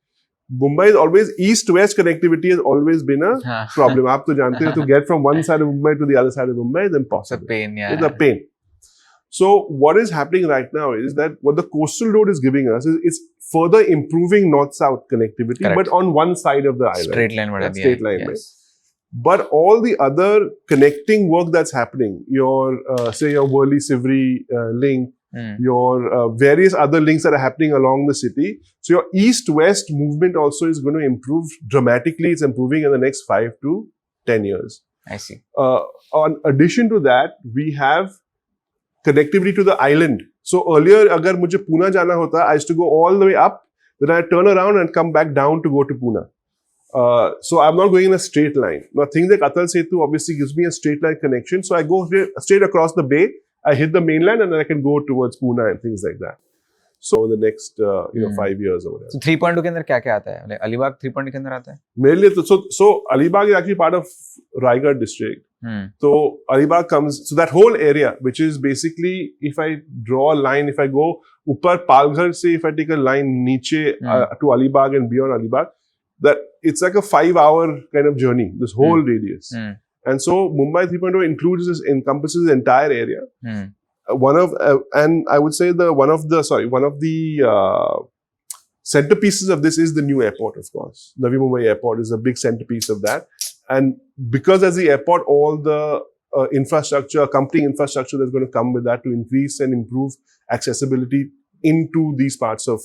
Mumbai is always east-west connectivity has always been a problem. आप तो जानते हो, to get from one side of Mumbai to the other side of Mumbai is impossible. It's a pain, yeah. It's a pain. So what is happening right now is that what the coastal road is giving us is it's further improving north-south connectivity, but on one side of the island. Straight line, straight line, yes. Right? But all the other connecting work that's happening, your say your Worli-Sivri link, your various other links that are happening along the city. So your east-west movement also is going to improve dramatically. It's improving in the next 5 to 10 years. I see. In addition to that, we have connectivity to the island. So earlier, agar mujhe Pune jana hota, I used to go all the way up, then I turn around and come back down to go to Pune. So I'm not going in a straight line. Now things like Atal Setu obviously gives me a straight line connection. So I go straight across the bay. I hit the mainland and then I can go towards Pune and things like that. So the next 5 years or whatever. So 3.2 के अंदर क्या क्या आता है? अलीबाग 3.2 के अंदर आता है? मेरे लिए तो so Alibag is actually part of Raigad district. So Alibag comes, so that whole area, which is basically, if I draw a line, if I go upar Palghar se, if I take a line niche to Alibag and beyond Alibag, that it's like a 5-hour kind of journey, this whole radius. And so Mumbai 3.0 encompasses the entire area. And I would say one of the centerpieces of this is the new airport, of course. Navi Mumbai Airport is a big centerpiece of that. And because as the airport, all the infrastructure, accompanying infrastructure that's going to come with that to increase and improve accessibility into these parts of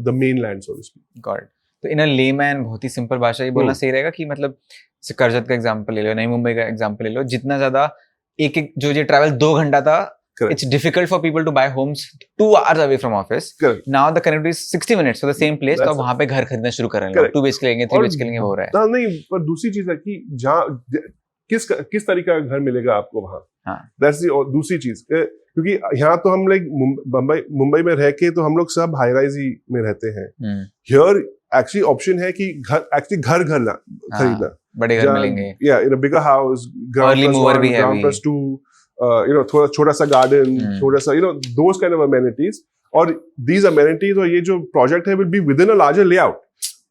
the mainland, so to speak. Got it. तो इन layman बहुत ही simple भाषा ये बोलना सही रहेगा कि मतलब करजत का एग्जांपल ले लो, नई मुंबई का एग्जांपल ले लो, जितना ज्यादा एक जो ये ट्रैवल 2 घंटा था, it's difficult for people to buy homes 2 hours away from office. Correct. Now the connectivity is 60 minutes for the same place. तो वहाँ पे घर खरीदना शुरू कर रहे हैं, 2 BHK लेंगे, 3 BHK लेंगे, हो रहा है. नहीं, पर दूसरी चीज है कि जहाँ किस तरीके का घर मिलेगा आपको वहाँ. That's the दूसरी चीज, क्योंकि यहाँ तो हम लाइक मुंबई में रह के तो हम लोग सब हाई राइज ही में रहते हैं. Here actually option है कि घर खरीदना, बड़े घर मिलेंगे. Yeah, in a bigger house, ground plus 2. थोड़ा छोटा सा गार्डन, थोड़ा सा those kind of amenities. और these amenities और ये जो प्रोजेक्ट है will be within a larger layout.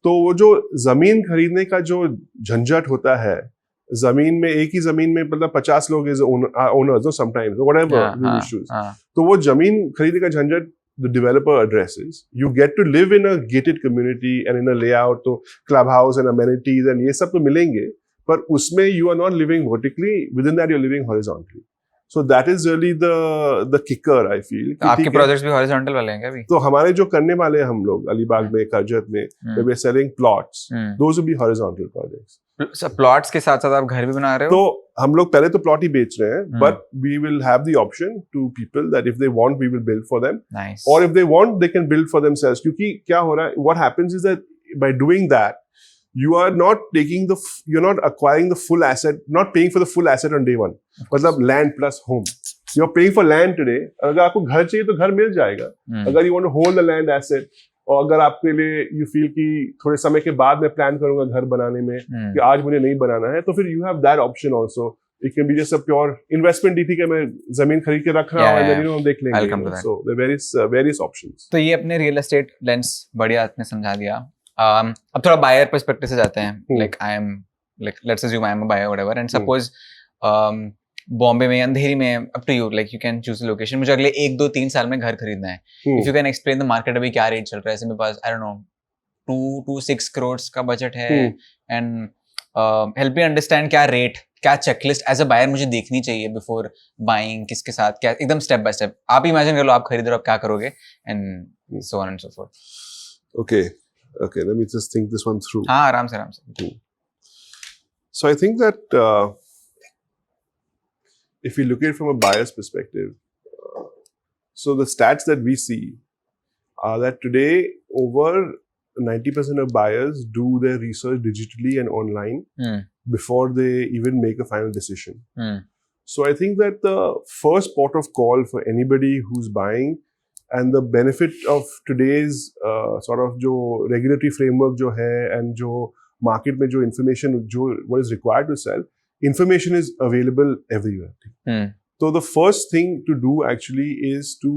तो वो जो जमीन खरीदने का जो झंझट होता है, जमीन में एक ही जमीन में मतलब 50 लोग is owners sometimes whatever issues, तो वो जमीन खरीदने का झंझट the developer addresses. You get to live in a gated community and in a layout, तो clubhouse and amenities and ये सब तो मिलेंगे, पर उसमें you are not living vertically, within that you're living horizontally. So that is really the kicker, I feel. आपके projects भी horizontal वाले हैं क्या अभी? तो हमारे जो करने वाले हैं हम लोग अलीबाग में, करजत में, we are selling plots. Those will be horizontal projects. So plots के साथ साथ आप घर भी बना रहे हो? तो हम लोग पहले तो प्लॉट ही बेच रहे हैं, but we will have the option to people that if they want, we will build for them. Nice. Or if they want, they can build for themselves. क्योंकि क्या हो रहा है? What happens is that by doing that, you are not you're not acquiring the full asset, not paying for the full asset on day one. मतलब land plus home. You're paying for land today. अगर आपको घर चाहिए तो घर मिल जाएगा. अगर you want to hold the land asset, और अगर आपके लिए you feel कि थोड़े समय के बाद मैं प्लान करूंगा घर बनाने में, कि आज मुझे नहीं बनाना है, तो फिर you have that option also. It can be just a pure investment. ठीक है, मैं जमीन खरीद के रख रहा हूँ, and then हम देख लेंगे. So there are various options. तो ये अपने रियल एस्टेट लेंस बढ़िया आपने समझा दिया. अब थोड़ा बायर पर्सपेक्टिव से जाते हैं. Like let's assume I am a buyer whatever, and suppose Bombay में अंधेरी में, up to you, like you can choose the location. मुझे अगले 1, 2, 3 साल में घर खरीदना है. If you can explain the market अभी क्या रेट चल रहा है. ऐसे मेरे पास I don't know 2 to 6 crores का बजट है, and help me understand क्या रेट, क्या चेकलिस्ट एज अ बायर मुझे देखनी चाहिए बिफोर बाइंग, किसके साथ क्या, एकदम स्टेप बाय स्टेप. आप इमेजिन कर लो आप खरीद रहे हो, आप क्या करोगे, and so on and so fourth. Okay, let me just think this one through. हाँ, आराम से. So I think that if we look at it from a buyer's perspective, so the stats that we see are that today over 90% of buyers do their research digitally and online before they even make a final decision. So I think that the first port of call for anybody who's buying, and the benefit of today's sort of जो regulatory framework जो है, and जो market में जो information जो what is required to sell, information is available everywhere. So the first thing to do actually is to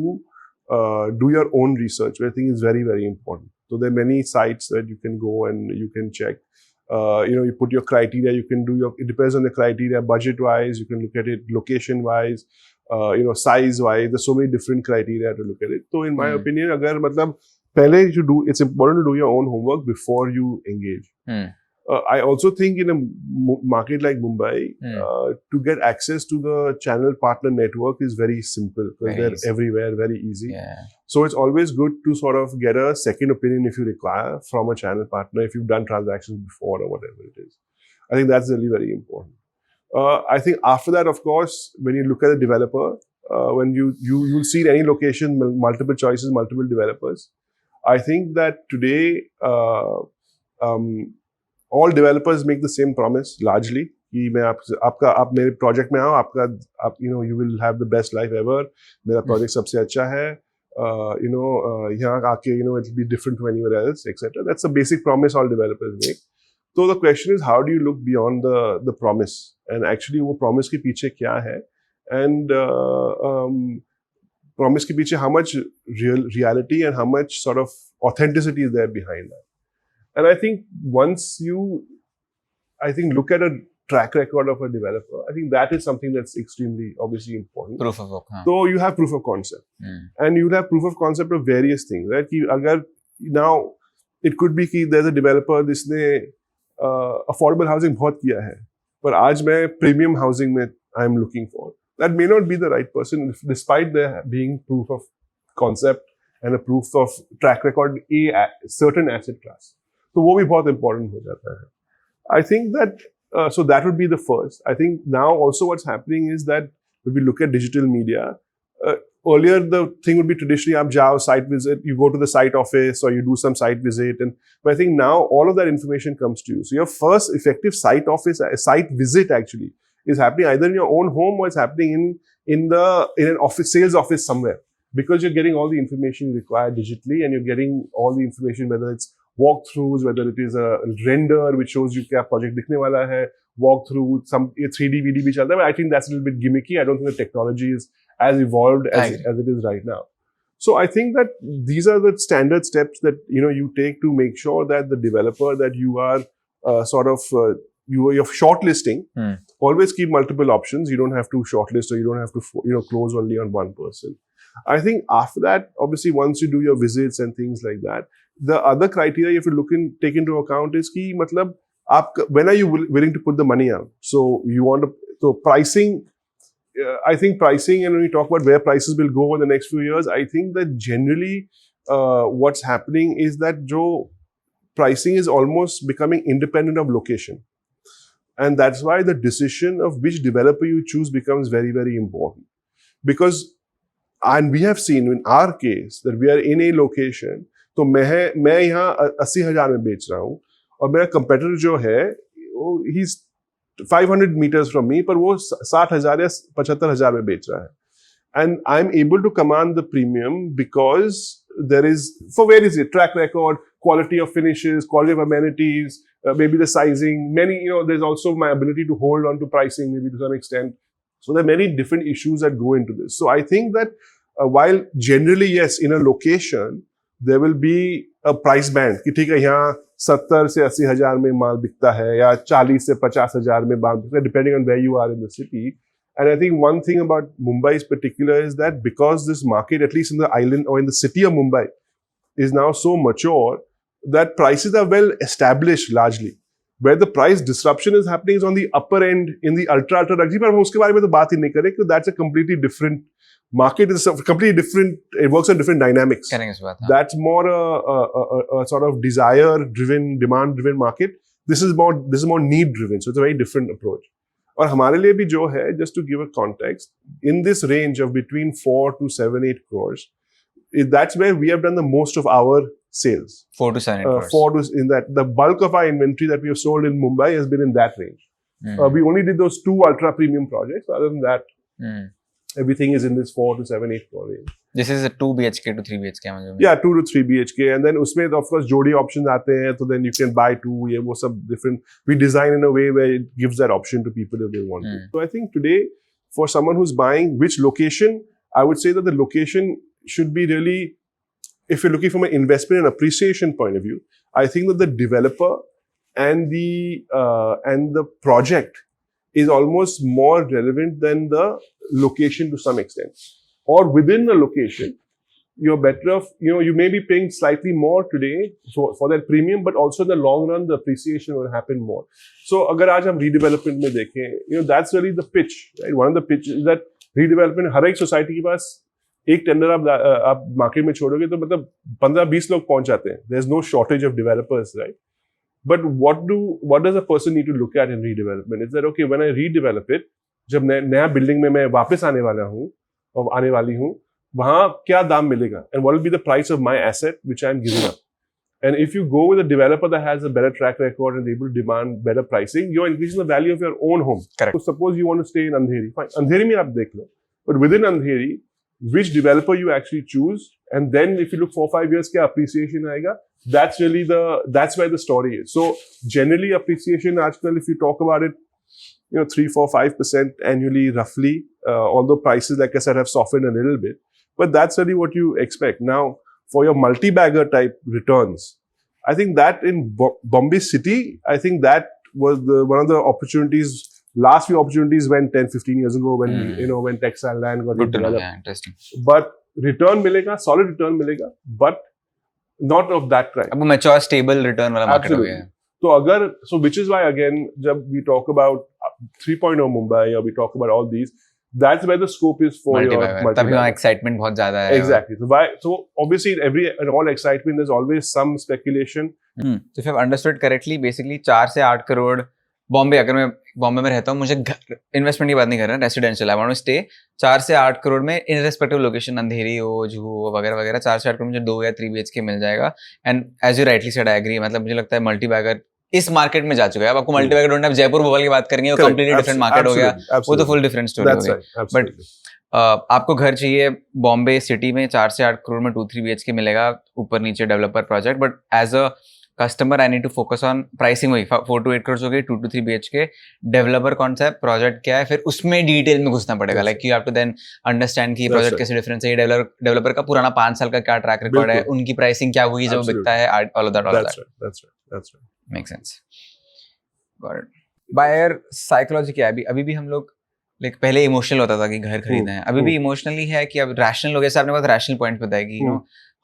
do your own research, which I think is very, very important. So there are many sites that you can go and you can check. You put your criteria, you can do it depends on the criteria, budget wise, you can look at it location wise, size wise. There's so many different criteria to look at it. So in my opinion, agar matlab pehle it's important to do your own homework before you engage. I also think in a market like Mumbai, to get access to the channel partner network is very simple, because they're everywhere, very easy. So it's always good to sort of get a second opinion if you require from a channel partner, if you've done transactions before or whatever it is. I think that's really very important. I think after that, of course, when you look at the developer, when you'll see in any location, multiple choices, multiple developers. I think that today, all developers make the same promise largely, कि मैं आप मेरे project में आओ, आप you will have the best life ever, मेरा project सबसे अच्छा है, यहाँ आके it will be different from anywhere else, etc. That's a basic promise all developers make. So the question is, how do you look beyond the promise and actually वो promise के पीछे क्या है, and promise के पीछे how much reality and how much sort of authenticity is there behind that. And I think once you look at a track record of a developer, I think that is something that's extremely obviously important. Proof of work. So you have proof of concept, and you have proof of concept of various things, right? कि अगर now it could be कि there's a developer जिसने affordable housing बहुत किया है, पर आज मैं premium housing में I'm looking for. That may not be the right person, despite there being proof of concept and a proof of track record a certain asset class. So वो भी बहुत important हो जाता है. I think that so that would be the first. I think now also what's happening is that when we look at digital media, earlier the thing would be traditionally आप जाओ site visit, you go to the site office or you do some site visit, but I think now all of that information comes to you. So your first effective site visit actually is happening either in your own home or it's happening in an office, sales office somewhere, because you're getting all the information you require digitally, and you're getting all the information, whether it's walkthroughs, whether it is a render which shows you क्या project दिखने वाला है, walkthrough, some 3D VD भी चलता है, but I think that's a little bit gimmicky. I don't think the technology is as evolved as it is right now. So I think that these are the standard steps that you take to make sure that the developer that you are you're shortlisting, always keep multiple options. You don't have to shortlist, or you don't have to close only on one person. I think after that, obviously, once you do your visits and things like that, the other criteria you have to take into account is कि मतलब when are you willing to put the money out? So you want to, so pricing. I think pricing, and when we talk about where prices will go over the next few years, I think that generally what's happening is that pricing is almost becoming independent of location. And that's why the decision of which developer you choose becomes very, very important. Because, and we have seen in our case that we are in a location, तो मैं यहाँ 80,000 में बेच रहा हूँ, और मेरा competitor जो है, he's 500 meters from me, पर वो 60,000 या 75,000 में बेच रहा है. And I'm able to command the premium because there is, for various track record, quality of finishes, quality of amenities, maybe the sizing, there's also my ability to hold on to pricing maybe to some extent. So there are many different issues that go into this. So I think that while generally, yes, in a location, there will be a price band कि ठीक है यहाँ 70 से 80,000 में माल बिकता है या 40 से 50,000 में माल बिकता है, depending on where you are in the city. And I think one thing about Mumbai in particular is that because this market, at least in the island or in the city of Mumbai, is now so mature, that prices are well established largely. Where the price disruption is happening is on the upper end, in the ultra luxury, but हम उसके बारे में तो बात ही नहीं करें क्योंकि that's a completely different market. Is completely different. It works on different dynamics. That's more a sort of desire-driven, demand-driven market. This is more need-driven. So it's a very different approach. और हमारे लिए भी जो है, just to give a context, in this range of between 4 to 7-8 crores, that's where we have done the most of our sales. 4 to 7 crores. In that, the bulk of our inventory that we have sold in Mumbai has been in that range. We only did those 2 ultra premium projects. Other than that, everything is in this 4 to 7-8 crore range. This is a 2 BHK to 3 BHK. Yeah, 2 to 3 BHK, and then उसमें of course जोड़ी options आते हैं, so then you can buy 2. ये वो सब different. We design in a way where it gives that option to people if they want to. So I think today, for someone who's buying, which location, I would say that the location should be really, if you're looking from an investment and appreciation point of view, I think that the developer and the project is almost more relevant than the location to some extent. Or within the location, you're better off, you may be paying slightly more today for that premium, but also in the long run, the appreciation will happen more. So, अगर आज हम redevelopment में देखें, that's really the pitch, right? One of the pitches is that redevelopment, हर एक society के पास एक tender आप market में छोड़ोगे तो मतलब 15-20 लोग पहुंच जाते हैं. There's no shortage of developers, right? But what does a person need to look at in redevelopment? Is that okay, when I redevelop it, जब नया बिल्डिंग में मैं वापस आने वाली हूँ, वहां क्या दाम मिलेगा? And what will be the price of my asset which I am giving up? And if you go with a developer that has a better track record and is able to demand better pricing, you're increasing the value of your own home. Correct. So suppose you want to stay in Andheri. Fine. Andheri mein aap dekh lo. But within Andheri, which developer you actually choose, and then if you look 4-5 years kya appreciation aayega, that's where the story is. So generally appreciation aajkal, if you talk about it, 3-4-5% annually roughly, although prices, like I said, have softened a little bit. But that's really what you expect. Now, for your multi-bagger type returns, I think that in Bombay City, I think that was one of the opportunities, last few opportunities went 10-15 years ago when Textile land got developed. Yeah, interesting. But return milega, solid return milega, but not of that kind. अब mature, stable return वाला market हो गया. So which is why again, जब we talk about 3.0 Mumbai or we talk about all these, that's where the scope is for your multi-bagger. तभी वहाँ excitement बहुत ज़्यादा है. Exactly. So obviously in all excitement, there's always some speculation. So if I've understood correctly, basically 4 से 8 करोड़ बॉम्बे, अगर मैं बॉम्बे में रहता हूँ, मुझे इन्वेस्टमेंट की बात नहीं कर रहा, residential, I want to stay 4 से 8 करोड़ में इन रिस्पेक्टिव लोकेशन, अंधेरी हो, जुहू हो, वगैरह वगैरह, 4 से 8 करोड़ मुझे 2 या 3 BHK मिल जाएगा. And as you rightly said, I agree. मतलब मुझे लगता है मल्टी बैगर इस मार्केट में जा चुका है. अब आपको मल्टी बैगर ढूंढना, आप जयपुर भोपाल की बात करेंगे, वो कंप्लीटली डिफरेंट मार्केट हो गया, वो तो फुल डिफरेंट स्टोरी हो गई. बट आपको घर चाहिए बॉम्बे सिटी में 4 से 8 करोड़ में 2-3 BHK मिलेगा, ऊपर नीचे developer project. But as a customer I need to focus on pricing. वही 4 to 8 करोड़ हो गई, 2-3 BHK. डेवलपर कौन सा है, प्रोजेक्ट क्या है, फिर उसमें डिटेल में घुसना पड़ेगा. Like you have to then understand कि प्रोजेक्ट कैसे डिफरेंस है, डेवलपर का पुराना 5 साल का क्या ट्रैक रिकॉर्ड है, उनकी प्राइसिंग क्या हुई जब बिकता है, all of that. Make sense. Got it. Buyer psychology क्या है? अभी भी हम लोग लाइक पहले इमोशनल होता था कि घर खरीदना है, अभी भी इमोशनली है कि अब रैशनल हो गया. जैसे आपने बहुत रैशनल पॉइंट बताया कि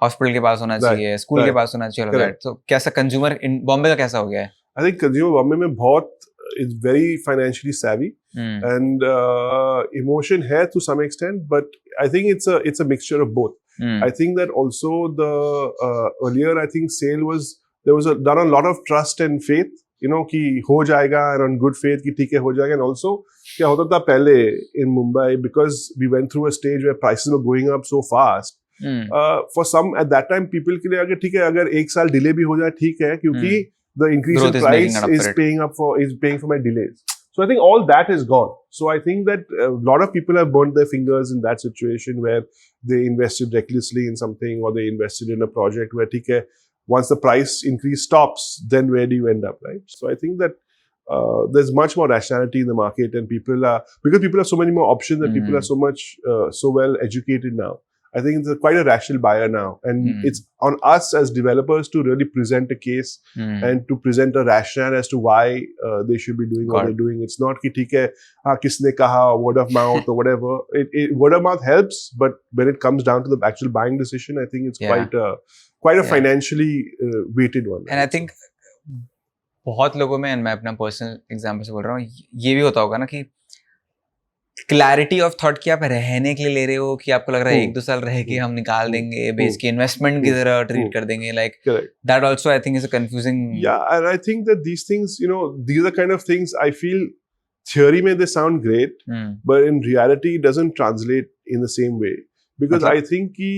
हॉस्पिटल के पास होना चाहिए, स्कूल के पास होना चाहिए. तो कैसा कंज्यूमर इन बॉम्बे का कैसा हो गया है? आई थिंक कंज्यूमर बॉम्बे में बहुत is very financially savvy and emotion है to some extent, but I think it's a mixture of both. I think that also the earlier I think there was done a lot of trust and faith, कि हो जाएगा, and on good faith कि ठीक है हो जाएगा. And also क्या होता था पहले in Mumbai, because we went through a stage where prices were going up so fast. For some at that time people के लिए अगर ठीक है, अगर 1 साल डिले भी हो जाए ठीक है, क्योंकि the increase in price is paying for my delays. So I think all that is gone. So I think that a lot of people have burnt their fingers in that situation where they invested recklessly in something, or they invested in a project where ठीक है, once the price increase stops, then where do you end up, right? So I think that there's much more rationality in the market, and because people have so many more options, and people are so well educated now. I think it's quite a rational buyer now, and it's on us as developers to really present a case and to present a rationale as to why they should be doing what they're doing. It's not ki theek hai kisne kaha, word of mouth or whatever. Word of mouth helps, but when it comes down to the actual buying decision, I think it's quite a financially weighted one. And I think बहुत लोगों में, मैं अपना personal example से बोल रहा हूँ, ये भी होता होगा ना कि क्लैरिटी ऑफ थॉट कि आप रहने के लिए ले रहे हो, कि आपको लग रहा है 1-2 साल रह के हम निकाल देंगे, बेच के इन्वेस्टमेंट की तरह ट्रीट कर देंगे, like that also I think is a confusing. And I think that these things, these are kind of things I feel theory mein they sound great, but in reality it doesn't translate in the same way, because I think कि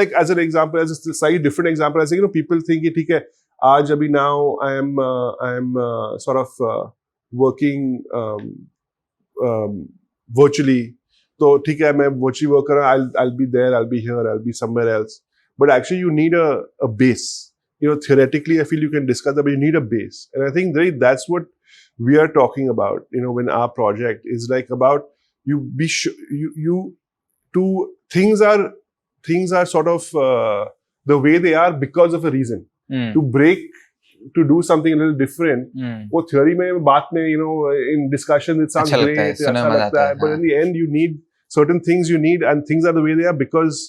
like as an example, as a slightly different example, I think people think कि ठीक है, आज अभी now I am sort of working virtually, तो ठीक है, मैं virtually work कर रहा हूँ, I'll be there, I'll be here, I'll be somewhere else. But actually you need a base. Theoretically I feel you can discuss that, but you need a base. And I think that's what we are talking about, when our project is like about things are sort of the way they are because of a reason. To do something a little different, वो theory में बात में, in discussion it sounds great, अच्छा लगता है, but in the end you need certain things, and things are the way they are because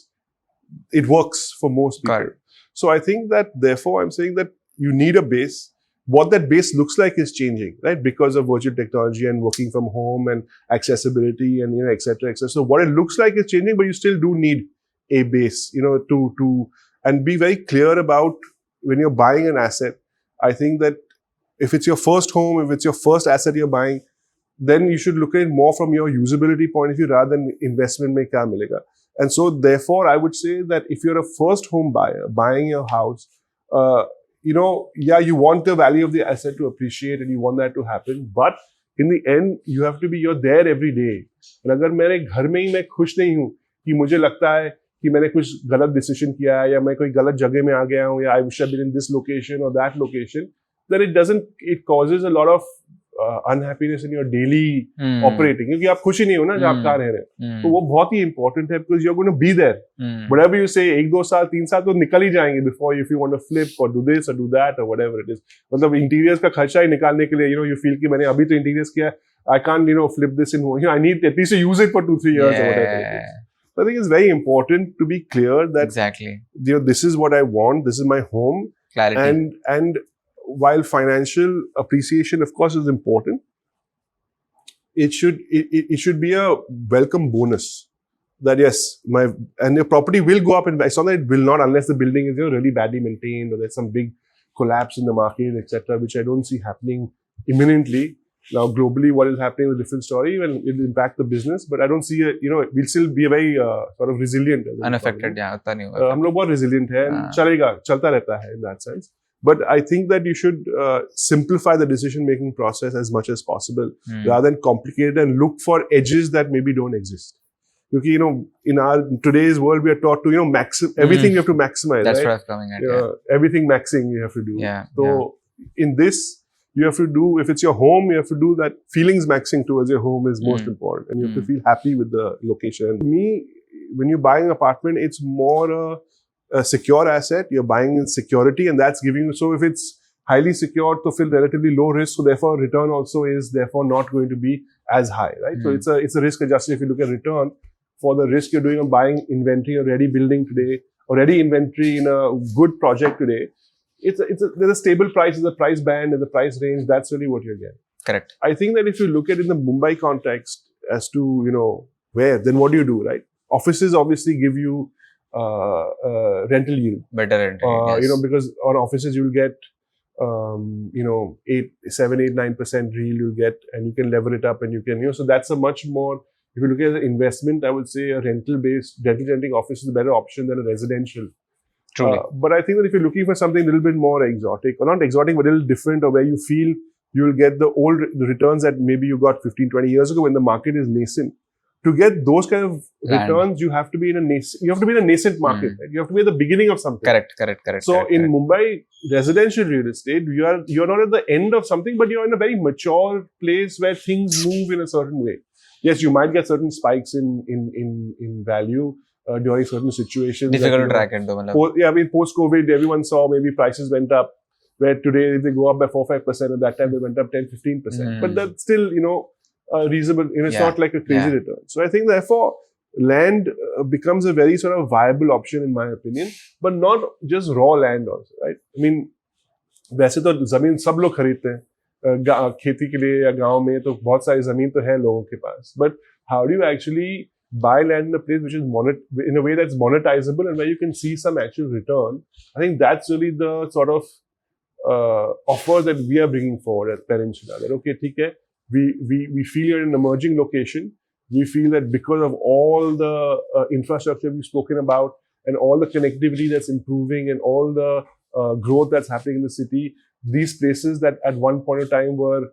it works for most people. Correct. So I think that therefore I'm saying that you need a base. What that base looks like is changing, right? Because of virtual technology and working from home and accessibility and et cetera, et cetera. So what it looks like is changing, but you still do need a base, to and be very clear about when you're buying an asset. I think that if it's your first home, if it's your first asset you're buying, then you should look at it more from your usability point of view rather than investment mein kya milega. And so therefore I would say that if you're a first home buyer buying your house, you want the value of the asset to appreciate and you want that to happen, but in the end, you're there every day. And अगर मेरे घर में ही मैं खुश नहीं हूँ कि मुझे लगता है कि मैंने कुछ गलत डिसीजन किया है या मैं कोई गलत जगह में आ गया हूँ या I should have been in this location or that location, then it causes a lot of unhappiness in your daily operating, क्योंकि आप खुश ही नहीं हो ना जहाँ आप कहाँ रह रहे हैं. तो वो बहुत ही important है because you're going to be there. Whatever you say, 1-2 साल 3 साल तो निकल ही जाएंगे before if you want to flip or do this or do that or whatever it is. मतलब interiors का खर्चा ही निकालने के लिए you feel कि मैंने अभी तो interiors किया, I can't flip this in, I need at least to use it for 2-3 years or whatever it is. So I think it's very important to be clear that exactly this is what I want, this is my home. Clarity. And while financial appreciation, of course, is important, it should be a welcome bonus. That yes, your property will go up, and it's not that it will not unless the building is really badly maintained or there's some big collapse in the market, etc., which I don't see happening imminently. Now, globally, what is happening is a different story, and it will impact the business. But I don't see we'll still be a very sort of resilient. Unaffected, yeah, उतना नहीं होगा. हम लोग बहुत resilient हैं, चलता रहता है in that sense. But I think that you should simplify the decision-making process as much as possible, rather than complicate it and look for edges that maybe don't exist. Because in our today's world, we are taught to everything you have to maximize. That's right? what I was coming at. Yeah. Everything maxing you have to do. Yeah. So in this, you have to do, if it's your home, you have to do that. Feelings maxing towards your home is most important, and you have to feel happy with the location. For me, when you're buying an apartment, it's more a secure asset. You're buying in security, and that's giving you. So if it's highly secured, to feel relatively low risk, so therefore return also is therefore not going to be as high, right? So it's a risk adjusted. If you look at return for the risk you're doing on buying inventory or ready building today, or ready inventory in a good project today, there's a stable price, there's a price band, there's a price range. That's really what you're getting. Correct. I think that if you look at it in the Mumbai context as to where, then what do you do, right? Offices obviously give you rental yield, better rental, yes. Because on offices you'll get 7, 8, 9% yield you'll get, and you can lever it up, and you can so that's a much more. If you look at the investment, I would say a renting office is a better option than a residential. Truly. But I think that if you're looking for something a little bit more exotic, or not exotic, but a little different, or where you feel you'll get the returns that maybe you got 15, 20 years ago when the market is nascent. To get those kind of returns, you have to be in a nascent market. Right? You have to be at the beginning of something. Correct. So in Mumbai, residential real estate, you're not at the end of something, but you're in a very mature place where things move in a certain way. Yes, you might get certain spikes in value during certain situations. Difficult to track it though. Post-COVID, everyone saw maybe prices went up, where today if they go up by 4-5%, at that time they went up 10-15%. But that's still, reasonable. It's not like a crazy return. So I think therefore, land becomes a very sort of viable option in my opinion, but not just raw land also, right? I mean, वैसे तो जमीन सब लोग खरीदते हैं खेती के लिए या गांव में, तो बहुत सारी जमीन तो है लोगों के पास. But how do you actually buy land in a place which is in a way that's monetizable and where you can see some actual return? I think that's really the sort of offer that we are bringing forward at Peninsula. That okay, ठीक है, we feel you're in an emerging location. We feel that because of all the infrastructure we've spoken about and all the connectivity that's improving and all the growth that's happening in the city, these places that at one point of time were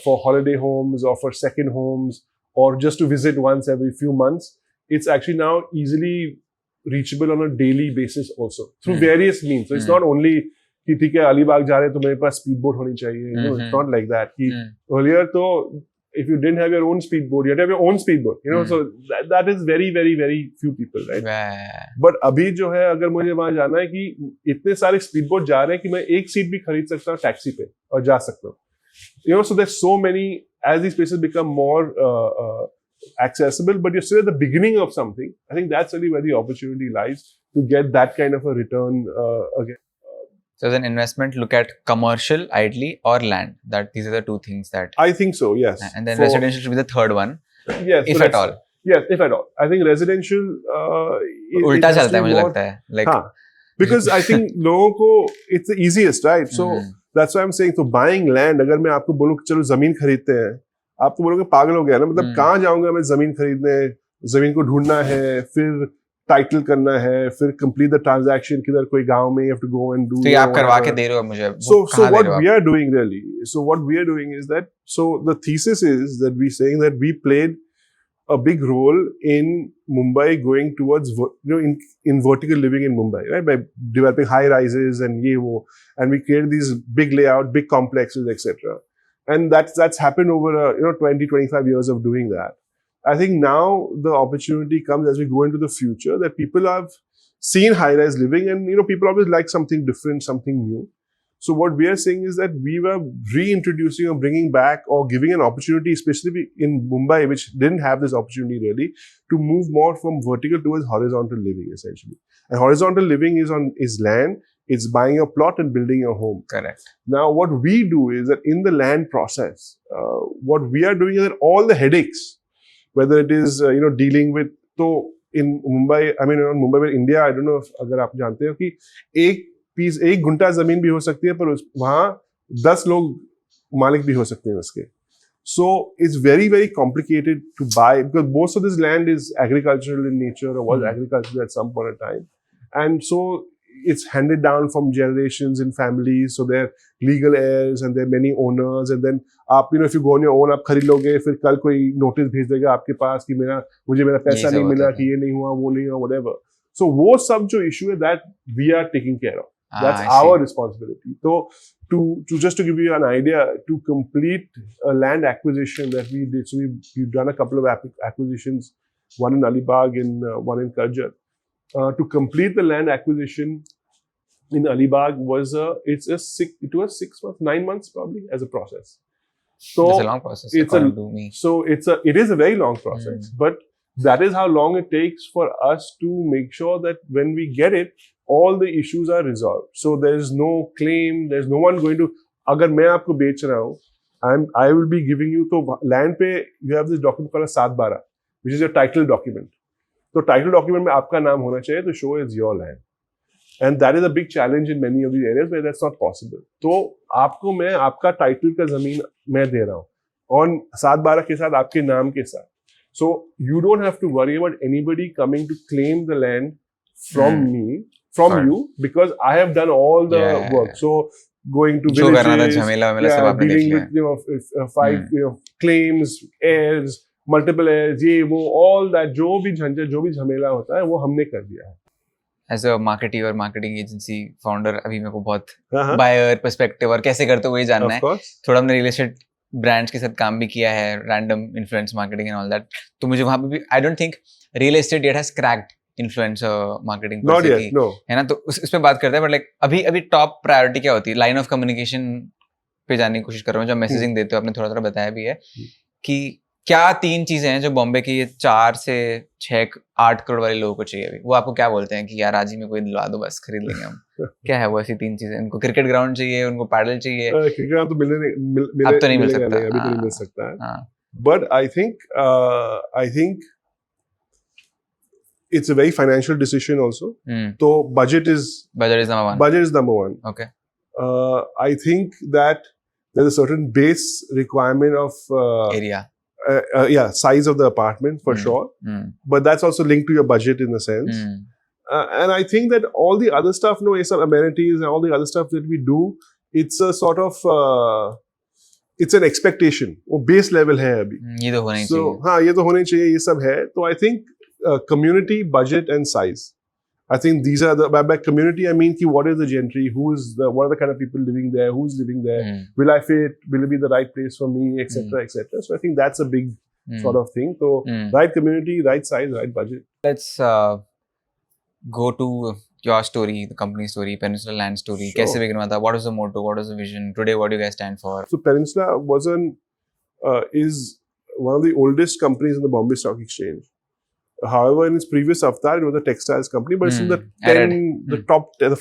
for holiday homes or for second homes or just to visit once every few months, it's actually now easily reachable on a daily basis also through various means. So it's not only कि ठीक है अलीबाग जा रहे हैं तो मेरे पास speed boat होनी चाहिए. No, it's not like that. Earlier तो if you didn't have your own speedboat, you had to have your own speedboat. So that is very, very, very few people, right? But अभी जो है अगर मुझे वहाँ जाना है कि इतने सारे speedboat जा रहे हैं कि मैं एक सीट भी खरीद सकता हूँ टैक्सी पे और जा सकता हूँ. So there's so many, as these places become more accessible, but you're still at the beginning of something. I think that's really where the opportunity lies to get that kind of a return again. So as an investment, look at commercial, ideally, or land. These are the two things that... I think so, yes. And then residential should be the third one. Yes. If at all. Yes, if at all. I think residential... उल्टा चलता है मुझे लगता है. Like, because I think लोगों को it's the easiest, right? So that's why I'm saying, so buying land, अगर मैं आपको बोलूँ कि चलो जमीन खरीदते हैं, आप तो बोलोगे पागल हो गया ना, मतलब कहाँ जाऊँगा मैं जमीन खरीदने, जमीन को ढूंढना है, फिर टाइटल करना है, फिर कंप्लीट द ट्रांजैक्शन, किधर कोई गांव में you have to go and do. तो ये आप करवा के दे रहे हो मुझे? So what we are doing really, is that, so the thesis is that we're saying that we played a big role in Mumbai going towards, in vertical living in Mumbai, right? By developing high rises and and we created these big layout, big complexes, etc. And that's happened over 20-25 years of doing that. I think now the opportunity comes as we go into the future that people have seen high-rise living, and people always like something different, something new. So what we are saying is that we were reintroducing or bringing back or giving an opportunity, especially in Mumbai, which didn't have this opportunity really, to move more from vertical towards horizontal living essentially. And horizontal living is land. It's buying a plot and building a home. Correct. Now, what we do is that in the land process, what we are doing is that all the headaches, whether it is dealing with, so in Mumbai, in Mumbai, India, I don't know if अगर आप जानते हो कि एक गुंठा जमीन भी हो सकती है, पर वहाँ 10 लोग मालिक भी हो सकते हैं उसके. So it's very, very complicated to buy because most of this land is agricultural in nature or was agricultural at some point in time. And so it's handed down from generations in families. So they're legal heirs and there are many owners. And then आप, if you go on your own, आप खरीद लोगे, फिर कल कोई notice भेज देगा आपके पास कि मुझे मेरा पैसा नहीं मिला, कि ये नहीं हुआ, वो नहीं हुआ, whatever. So वो सब जो issue है, that we are taking care of. That's our responsibility. So to just to give you an idea, to complete a land acquisition that we did, so we've done a couple of acquisitions, one in Alibag and one in Karjar. To complete the land acquisition in Alibag was 9 months probably as a process. So it's a long process. It is a very long process, but that is how long it takes for us to make sure that when we get it, all the issues are resolved. So there is no claim, there's no one going to, अगर मैं आपको बेच रहा हूँ, I will be giving you, तो land पे you have this document called a 7/12, which is your title document. तो title document में आपका नाम होना चाहिए to show it's your land. And that is a big challenge in many of these areas where that's not possible. तो आपको मैं आपका title का जमीन मैं दे रहा हूँ और 7/12 के साथ आपके नाम के साथ. So you don't have to worry about anybody coming to claim the land from me, from you, because I have done all the work. So going to villages, dealing with five claims, heirs, multiple heirs, all that, जो भी झंझट, जो भी झमेला होता है, वो हमने कर दिया है. As a marketer और marketing agency founder, अभी मेरे को बहुत buyer perspective और कैसे करते हो ये जानना है. थोड़ा हमने real estate brands के साथ काम भी किया है, random influence marketing and all that. तो मुझे वहाँ पे भी, I don't think real estate yet has cracked influencer marketing. Not yet, no. है ना, तो उस पे बात करते हैं. But like अभी top priority क्या होती है? Line of communication पे जाने की कोशिश कर रहा हूँ. जब messaging देते हो, आपने थोड़ा बताया भी है कि क्या 3 चीजें हैं जो बॉम्बे की 4 से 6-8 करोड़ वाले लोगों को चाहिए अभी. वो आपको क्या बोलते हैं कि यार आज ही में कोई दिलवा दो, बस खरीद लेंगे हम. क्या है वो ऐसी 3 चीजें? उनको क्रिकेट ग्राउंड चाहिए, उनको पैडल चाहिए. क्रिकेट ग्राउंड तो अब तो नहीं मिल सकता, अभी तो नहीं मिल सकता है. But I think it's a very financial decision also. So budget is number one. Okay. I think that there's a certain base requirement of area. Size of the apartment for sure. But that's also linked to your budget in a sense. And I think that all the other stuff, some amenities and all the other stuff that we do, it's a sort of it's an expectation. वो base level है अभी. ये तो होना ही चाहिए. So हाँ, ये तो होने चाहिए, ये सब है. तो I think community, budget and size. I think these are by community I mean what is the gentry, what are the kind of people living there, who's living there, will I fit, will it be the right place for me, etc. etc. So I think that's a big sort of thing. So right community, right size, right budget. Let's go to your story, the company story, Peninsula land story. Sure. कैसे बिगड़ा था? What was the motto? What was the vision? Today what do you guys stand for? So Peninsula is one of the oldest companies in the Bombay Stock Exchange. However, in its previous avatar, it was a textiles company, but it's in the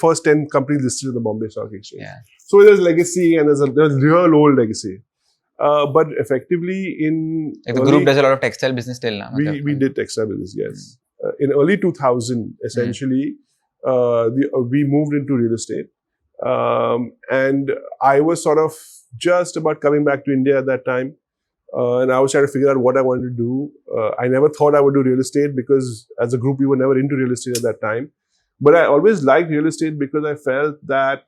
first 10 companies listed in the Bombay Stock Exchange. Yeah. So there's legacy and there's real old legacy. But effectively the group does a lot of textile business still now. We did textile business, yes. In early 2000, essentially, we moved into real estate. And I was sort of just about coming back to India at that time. and I was trying to figure out what I wanted to do. I never thought I would do real estate because as a group we were never into real estate at that time. But I always liked real estate because I felt that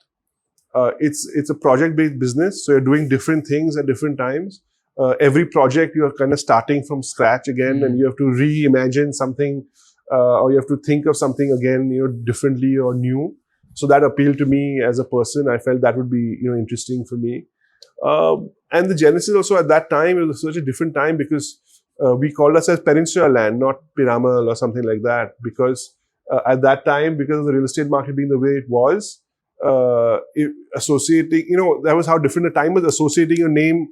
it's a project-based business, so you're doing different things at different times. Every project you're kind of starting from scratch again, and you have to reimagine something, or you have to think of something again, differently or new. So that appealed to me as a person. I felt that would be, interesting for me. And the genesis also at that time, it was such a different time because we called ourselves Peninsula Land, not Piramal or something like that. Because at that time, because of the real estate market being the way it was, associating, that was how different the time was. Associating your name,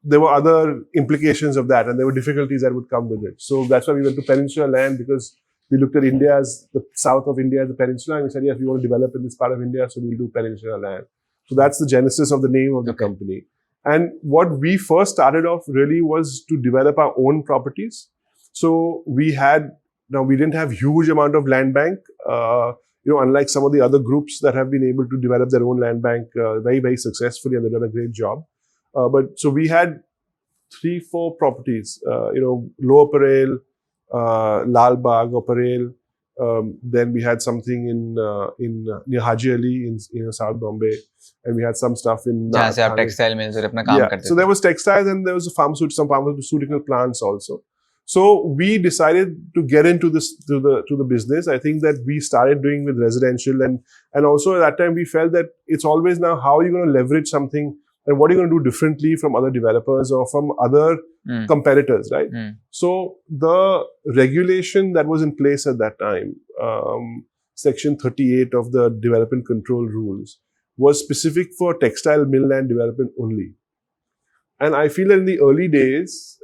there were other implications of that, and there were difficulties that would come with it. So that's why we went to Peninsula Land, because we looked at India as the south of India as the peninsula, and we said, yes, we want to develop in this part of India, so we'll do Peninsula Land. So that's the genesis of the name of the company. And what we first started off really was to develop our own properties. So we didn't have huge amount of land bank, unlike some of the other groups that have been able to develop their own land bank very, very successfully, and they've done a great job. But so we had 3-4 properties, Lower Parel, Lal Bagh or Parel. Then we had something in near Haji Ali in South Bombay, and we had some stuff in textile mills और अपना काम करते So there was textiles, and there was some pharmaceutical plants also. So we decided to get into this to the business. I think that we started doing with residential, and also at that time we felt that it's always now how are you going to leverage something, and what are you going to do differently from other developers or from other competitors, right? So the regulation that was in place at that time, Section 38 of the Development Control Rules, was specific for textile mill land development only. And I feel that in the early days,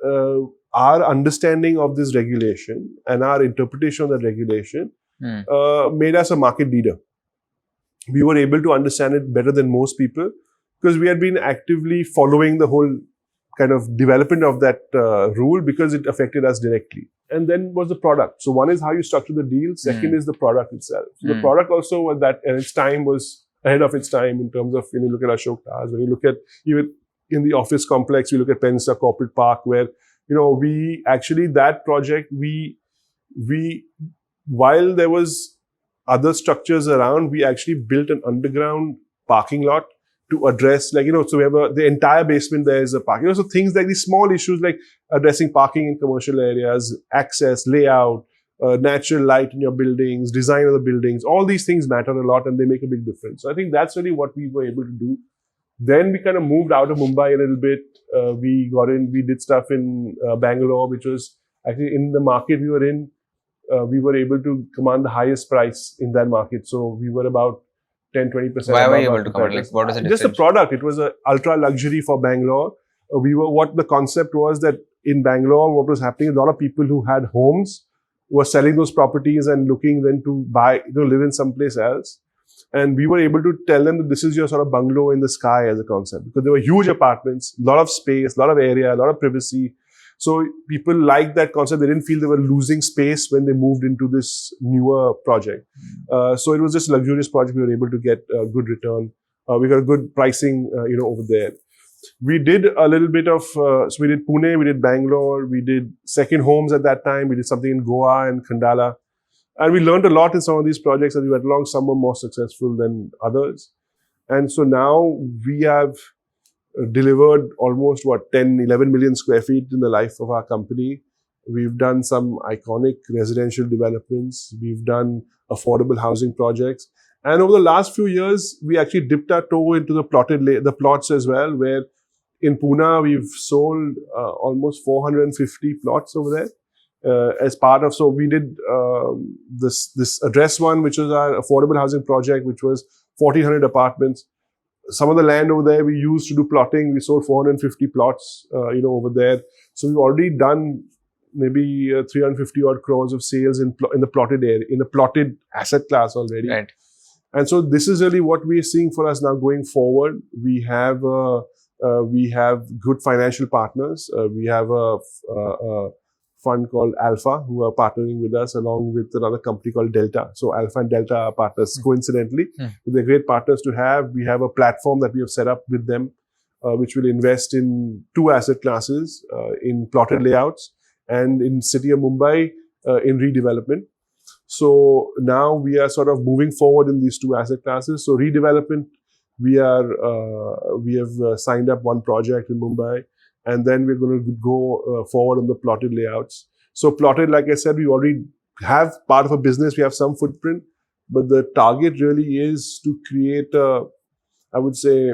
our understanding of this regulation and our interpretation of that regulation made us a market leader. We were able to understand it better than most people, because we had been actively following the whole kind of development of that rule, because it affected us directly. And then was the product. So one is how you structure the deal. Second is the product itself. So the product also at its time was ahead of its time in terms of, when you look at Ashok Towers, when you look at even in the office complex, we look at Peninsula Corporate Park, where, we actually, that project, we while there was other structures around, we actually built an underground parking lot to address, so we have the entire basement there is a parking. So things like these small issues like addressing parking in commercial areas, access, layout, natural light in your buildings, design of the buildings, all these things matter a lot and they make a big difference. So I think that's really what we were able to do. Then we kind of moved out of Mumbai a little bit. We did stuff in Bangalore, which was actually in the market we were in. We were able to command the highest price in that market. So we were about 10-20%. Why were you able to command? Like, what was the difference? Just the product. It was an ultra luxury for Bangalore. What the concept was that in Bangalore, what was happening, a lot of people who had homes were selling those properties and looking then to buy, live in someplace else. And we were able to tell them that this is your sort of bungalow in the sky as a concept, because there were huge apartments, a lot of space, a lot of area, a lot of privacy. So people liked that concept. They didn't feel they were losing space when they moved into this newer project. So it was just a luxurious project. We were able to get a good return. We got a good pricing, over there. We did a little bit of, so we did Pune, we did Bangalore, we did second homes at that time. We did something in Goa and Khandala. And we learned a lot in some of these projects as we went along. Some were more successful than others. And so now we have delivered almost 10-11 million square feet in the life of our company. We've done some iconic residential developments. We've done affordable housing projects. And over the last few years, we actually dipped our toe into the plots as well, where in Pune, we've sold almost 450 plots over there. As part of, so we did this address one, which was our affordable housing project, which was 1,400 apartments. Some of the land over there we used to do plotting. We sold 450 plots, over there. So we've already done maybe 350 odd crores of sales in the plotted area, in the plotted asset class already. Right. And so this is really what we are seeing for us now going forward. We have good financial partners. We have a fund called Alpha, who are partnering with us, along with another company called Delta. So Alpha and Delta are partners, coincidentally. They're great partners to have. We have a platform that we have set up with them, which will invest in 2 asset classes, in plotted layouts and in city of Mumbai in redevelopment. So now we are sort of moving forward in these 2 asset classes. So redevelopment, we have signed up 1 project in Mumbai, and then we're going to go forward on the plotted layouts. So plotted, like I said, we already have part of a business. We have some footprint, but the target really is to create I would say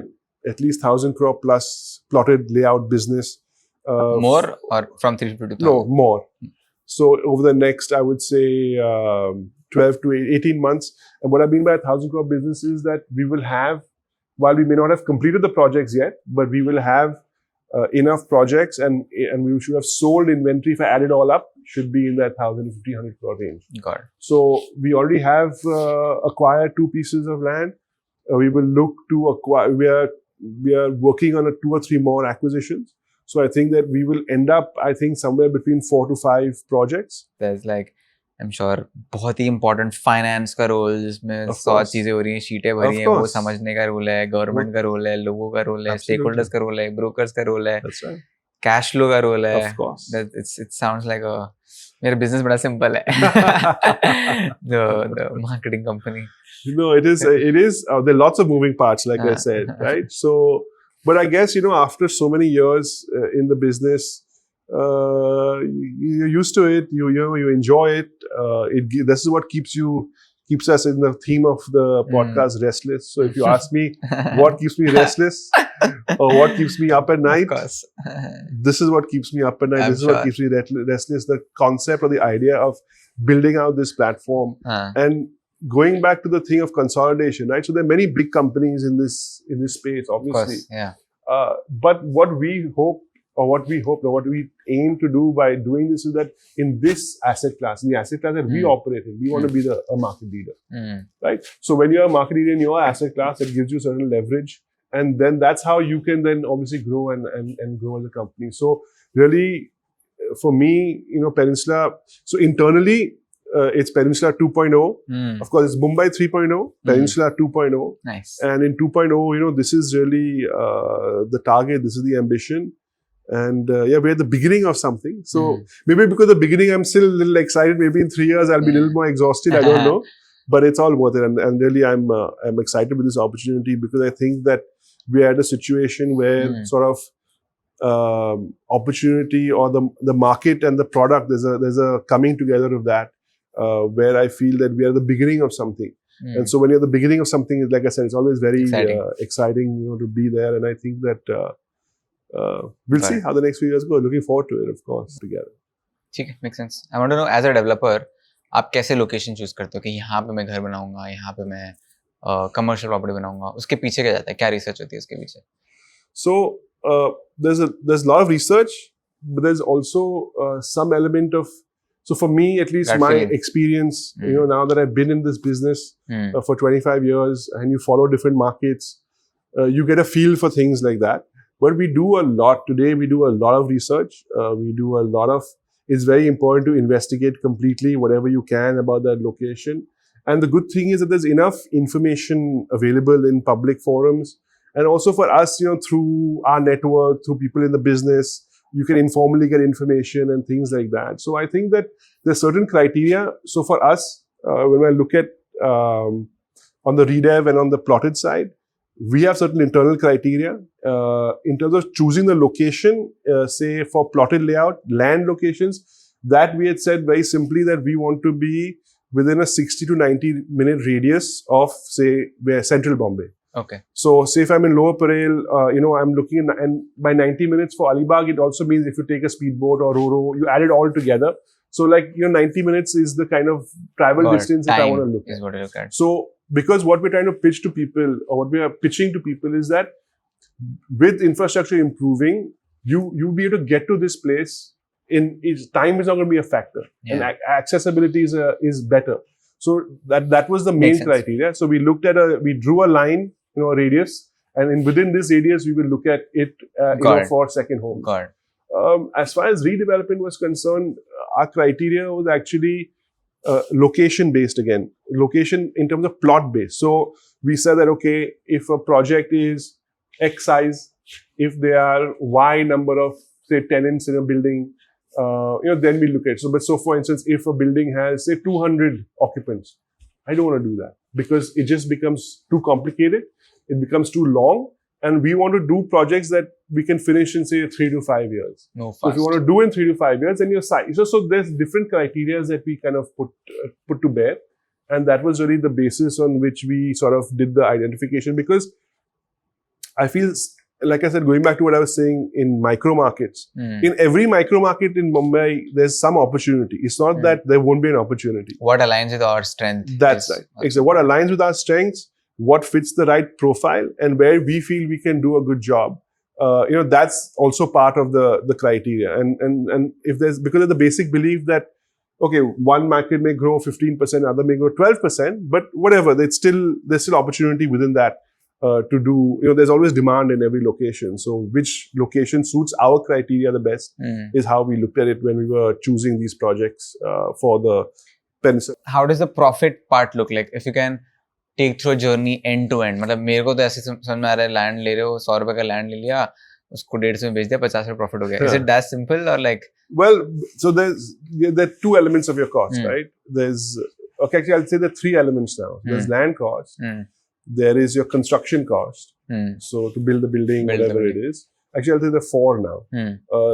at least 1,000 crore plus plotted layout business. More or from 350 to 2,000? No, more. So over the next, I would say 12 to 18 months. And what I mean by 1,000 crore business is that we will have, while we may not have completed the projects yet, but we will have enough projects and we should have sold inventory, if I add it all up, should be in that 1,000-1,500 crore range. Got it. So we already have acquired 2 pieces of land. We will look to acquire, we are working on 2 or 3 more acquisitions. So I think that we will end up, I think, somewhere between 4 to 5 projects. There's like, I'm sure, बहुत ही important finance का role जिसमें 100 चीजें हो रही हैं, शीटें भरी हैं, वो समझने का रोल है, गवर्नमेंट का रोल है, लोगों का रोल है, stakeholders का रोल है, brokers का रोल है, cash flow का रोल है. Of course. It sounds like मेरा business बड़ा simple है. The marketing company. No, it is. There are lots of moving parts, like I said, right? So, but I guess, after so many years in the business, you're used to it. You enjoy it. This is what keeps us in the theme of the podcast, Restless. So if you ask me what keeps me restless or what keeps me up at night, this is what keeps me up at night. This is what keeps me restless. The concept or the idea of building out this platform and going back to the thing of consolidation, right? So there are many big companies in this space, obviously. Of course, yeah. But what we aim to do by doing this is that in this asset class, in the asset class that we operate in, we want to be a market leader, right? So when you're a market leader in your asset class, it gives you certain leverage, and then that's how you can then obviously grow and grow as a company. So really, for me, Peninsula. So internally, it's Peninsula 2.0. Of course, it's Mumbai 3.0, Peninsula 2.0. Nice. And in 2.0, this is really the target. This is the ambition. And we're at the beginning of something. So maybe because the beginning, I'm still a little excited. Maybe in 3 years, I'll be a little more exhausted. I don't know. But it's all worth it. And really, I'm excited with this opportunity because I think that we're at a situation where sort of opportunity or the market and the product, there's a coming together of that. Where I feel that we are at the beginning of something. And so when you're at the beginning of something, like I said, it's always very exciting, to be there. And I think that we'll see how the next few years go. Looking forward to it, of course, together. Okay, makes sense. I want to know, as a developer, आप कैसे location choose करते हो कि यहाँ पे मैं घर बनाऊंगा, यहाँ पे मैं commercial property बनाऊंगा? उसके पीछे क्या जाता है? क्या research होती है उसके पीछे? So there's a lot of research, but there's also some element of. So for me, at least my experience, now that I've been in this business for 25 years and you follow different markets, you get a feel for things like that. But we do a lot today. We do a lot of research. It's very important to investigate completely whatever you can about that location. And the good thing is that there's enough information available in public forums. And also for us, through our network, through people in the business, you can informally get information and things like that. So I think that there's certain criteria. So for us, when I look at on the redev and on the plotted side, we have certain internal criteria in terms of choosing the location, say for plotted layout, land locations, that we had said very simply that we want to be within a 60 to 90 minute radius of, say, central Bombay. Okay. So, say if I'm in Lower Parel, I'm looking at, and by 90 minutes for Alibag, it also means if you take a speedboat or Roro, you add it all together. So, 90 minutes is the kind of travel distance that I want to look at. Is what you look at. So, because what we're trying to pitch to people, or what we are pitching to people is that with infrastructure improving, you'll be able to get to this place time is not going to be a factor. Yeah. And accessibility is better. So that was the main criteria. So we looked at we drew a line, a radius, and within this radius, we will look at it, for second homes. Got it. As far as redevelopment was concerned, our criteria was actually location based again. Location in terms of plot based. So we said that, okay, if a project is X size if there are Y number of, say, tenants in a building, then we look at it. So for instance, if a building has, say, 200 occupants, I don't want to do that because it just becomes too complicated. It becomes too long. And we want to do projects that we can finish in, say, 3 to 5 years. No, so if you want to do in 3 to 5 years, then your size. So there's different criteria that we kind of put to bear. And that was really the basis on which we sort of did the identification, because I feel, like I said, going back to what I was saying in micro markets, in every micro market in Mumbai, there's some opportunity. It's not that there won't be an opportunity. What aligns with our strength. That's right. Exactly. What aligns with our strengths, what fits the right profile, and where we feel we can do a good job. That's also part of the criteria. And if there's, because of the basic belief that, okay, one market may grow 15%, other may grow 12%, but whatever, there's still opportunity within that to do, there's always demand in every location. So which location suits our criteria the best is how we looked at it when we were choosing these projects for the Peninsula. How does the profit part look like? If you can take through a journey end to end. मतलब मेरे को तो ऐसे समझ में आ रहा है, land ले रहे हो, 100 रुपए का लैंड ले लिया, उसको 150 में बेच दिया, 50 रुपए प्रॉफिट हो गया. Is it that simple or like? Well, so there are two elements of your cost, right? Actually I'll say there are three elements now. There's land cost, there is your construction cost, so to build the building, whatever it is. Actually I'll say there are four now.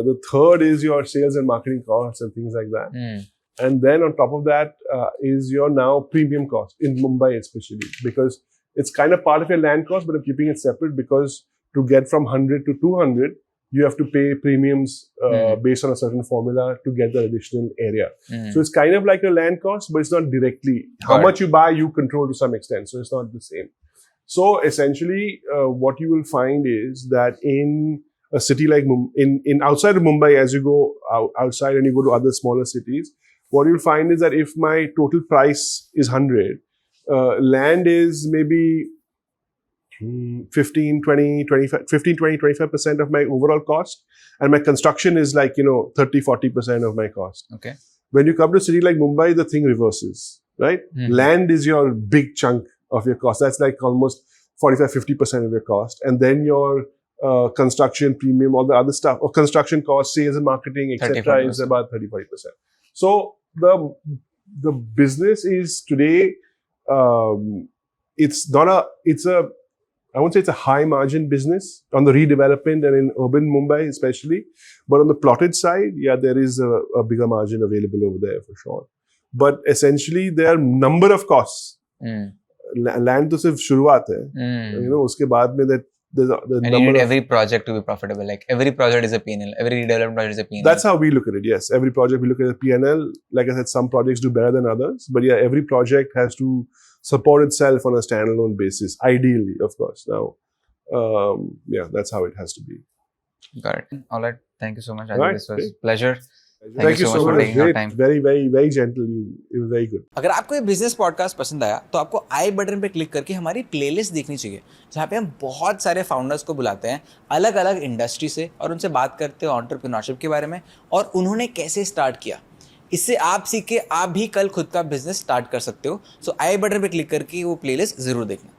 The third is your sales and marketing costs and things like that. And then on top of that is your now premium cost in Mumbai especially, because it's kind of part of your land cost, but I'm keeping it separate because to get from 100 to 200, you have to pay premiums based on a certain formula to get the additional area. So it's kind of like a land cost, but it's not directly. How much you buy, you control to some extent. So it's not the same. So essentially, what you will find is that in a city like in outside of Mumbai, as you go outside and you go to other smaller cities, what you'll find is that if my total price is 100, land is maybe 15, 20, 25% of my overall cost. And my construction is like, 30, 40% of my cost. Okay. When you come to a city like Mumbai, the thing reverses, right? Land is your big chunk of your cost. That's like almost 45, 50% of your cost. And then your construction premium, all the other stuff, or construction costs, sales and marketing, etc., is about 30, 40%. So the business is today, I won't say it's a high margin business on the redevelopment and in urban Mumbai especially, but on the plotted side, there is a bigger margin available over there for sure. But essentially, there are number of costs. Land to sirf shuruaat hai. Uske baad mein there's and you need every project to be profitable. Like every project is a P&L. Every redevelopment project is a P&L. That's how we look at it. Yes, every project we look at a P&L. Like I said, some projects do better than others, but every project has to support itself on a standalone basis. Ideally, of course. Now, that's how it has to be. Got it. All right. Thank you so much, Rajeev. This was a pleasure. Thank you so much for taking our time. Very, very, very gentle. It was very good. अगर आपको ये business podcast पसंद आया तो आपको आई button पे click करके हमारी प्लेलिस्ट देखनी चाहिए, जहाँ पे हम बहुत सारे फाउंडर्स को बुलाते हैं अलग अलग इंडस्ट्री से और उनसे बात करते हैं एंटरप्रेन्योरशिप के बारे में और उन्होंने कैसे स्टार्ट किया. इससे आप सीख के आप भी कल खुद का बिजनेस स्टार्ट कर सकते हो. सो आई बटन पे क्लिक करके वो प्लेलिस्ट जरूर देखना.